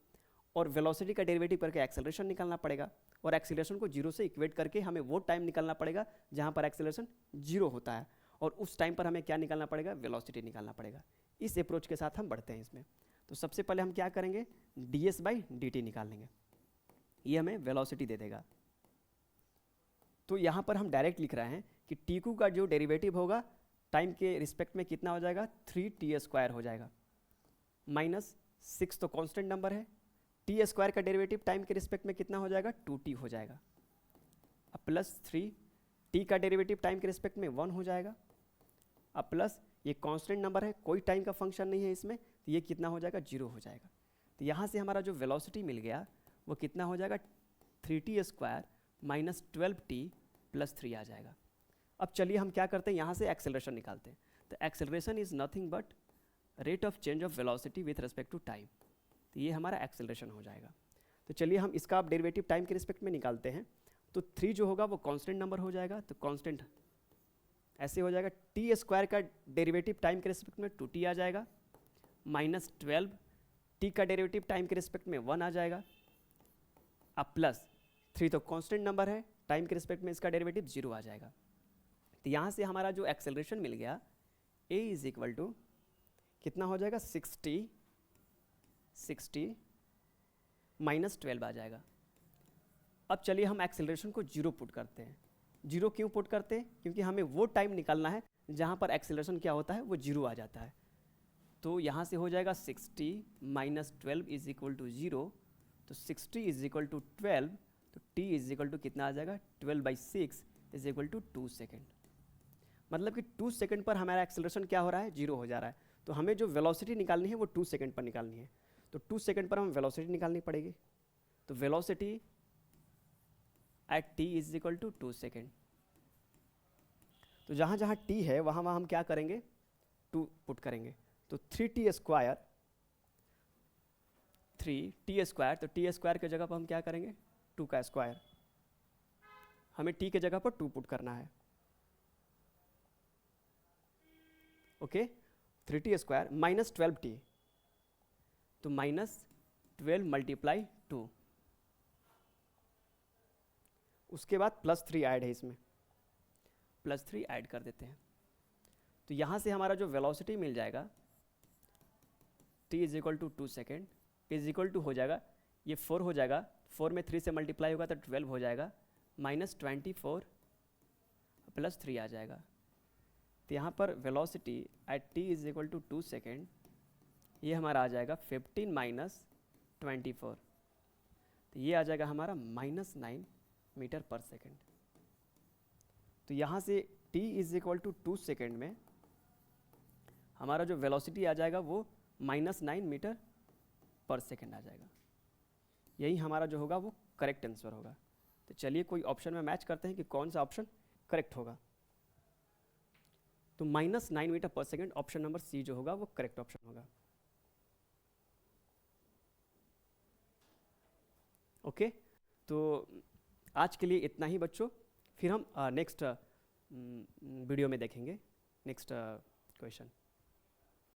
और वेलोसिटी का डेरिवेटिव करके एक्सेलरेशन निकालना पड़ेगा, और एक्सेलरेशन को 0 से इक्वेट करके हमें वो टाइम निकालना पड़ेगा जहाँ पर एक्सेलरेशन 0 होता है, और उस टाइम पर हमें क्या निकालना पड़ेगा, वेलोसिटी निकालना पड़ेगा। इस अप्रोच के साथ हम बढ़ते हैं इसमें। तो सबसे पहले हम क्या करेंगे, ds/dt निकाल लेंगे, ये हमें वेलोसिटी दे देगा। तो यहाँ पर हम डायरेक्ट लिख रहे हैं कि tq का जो डेरिवेटिव होगा टाइम के रिस्पेक्ट में कितना हो जाएगा, 3t² हो जाएगा, माइनस 6 तो कांस्टेंट नंबर है, t² का डेरिवेटिव टाइम के रिस्पेक्ट में कितना हो जाएगा, 2t हो जाएगा, अब प्लस 3 t का डेरिवेटिव टाइम के रिस्पेक्ट में 1 हो जाएगा, अब प्लस ये कांस्टेंट नंबर है, कोई टाइम का फंक्शन नहीं है इसमें, तो ये कितना हो जाएगा, 0 हो जाएगा। तो यहाँ से हमारा जो वेलोसिटी मिल गया वो कितना हो जाएगा, 3t² माइनस 12t प्लस 3 आ जाएगा। अब चलिए हम क्या करते हैं, यहाँ से एक्सेलरेशन निकालते हैं। तो acceleration is nothing but rate of change of velocity with respect to time, तो ये हमारा एक्सेलरेशन हो जाएगा। तो चलिए हम इसका अब डेरिवेटिव टाइम के रिस्पेक्ट में निकालते हैं। तो 3 जो होगा वो कांस्टेंट नंबर हो जाएगा, तो कांस्टेंट ऐसे हो जाएगा, t² का डेरिवेटिव टाइम के रिस्पेक्ट में 2t आ जाएगा, माइनस 12 t का डेरिवेटिव टाइम के रिस्पेक्ट में 1 आ जाएगा, अब प्लस 3 तो कांस्टेंट नंबर है, टाइम के रिस्पेक्ट में इसका डेरिवेटिव 0 आ जाएगा। तो यहाँ से हमारा जो एक्सेलरेशन मिल गया a इज इक्वल टू कितना हो जाएगा, 60 माइनस 12 आ जाएगा। अब चलिए हम एक्सेलरेशन को 0 पुट करते हैं। 0 क्यों पुट करते हैं, क्योंकि हमें वो टाइम निकालना है जहाँ पर एक्सेलरेशन क्या होता है, वो 0 आ जाता है। तो यहाँ से हो जाएगा 60 माइनस 12 इज इक्वल टू 0, तो 60 इज इक्वल टू 12, तो t इज इक्वल टू कितना आ जाएगा, 12/6 इज इक्वल टू 2 सेकेंड। मतलब कि 2 सेकेंड पर हमारा एक्सेलरेशन क्या हो रहा है, 0 हो जा रहा है। तो हमें जो वेलोसिटी निकालनी है वो 2 सेकेंड पर निकालनी है। तो 2 सेकेंड पर हमें वेलोसिटी निकालनी पड़ेगी। तो velocity at t is equal to 2 second. तो जहाँ जहाँ t है वहाँ वहाँ हम क्या करेंगे, 2 पुट करेंगे। तो 3t², तो t² के जगह पर हम क्या करेंगे, 2 का स्क्वायर, हमें t के जगह पर 2 पुट करना है। ओके, 3t² माइनस 12t, तो माइनस 12 मल्टीप्लाई 2, उसके बाद +3 ऐड है, इसमें +3 ऐड कर देते हैं। तो यहाँ से हमारा जो वेलोसिटी मिल जाएगा t is equal to 2 second is equal to हो जाएगा, ये 4 हो जाएगा, 4 में 3 से मल्टीप्लाई होगा तो 12 हो जाएगा, -24 + 3 आ जाएगा। तो यहाँ पर velocity at t is equal to 2 second, ये हमारा आ जाएगा 15 - 24, तो ये आ जाएगा हमारा -9 मीटर पर सेकेंड। तो यहाँ से t is equal to 2 second में हमारा जो वेलोसिटी आ जाएगा वो -9 मीटर पर सेकेंड आ जाएगा। यही हमारा जो होगा वो करेक्ट आंसर होगा। तो चलिए कोई ऑप्शन में मैच करते हैं कि कौन सा ऑप्शन करेक्ट होगा। तो -9 metre per second, option number C जो होगा वो करेक्ट ऑप्शन होगा। ओके, तो आज के लिए इतना ही बच्चों, फिर हम नेक्स्ट वीडियो में देखेंगे नेक्स्ट क्वेश्चन।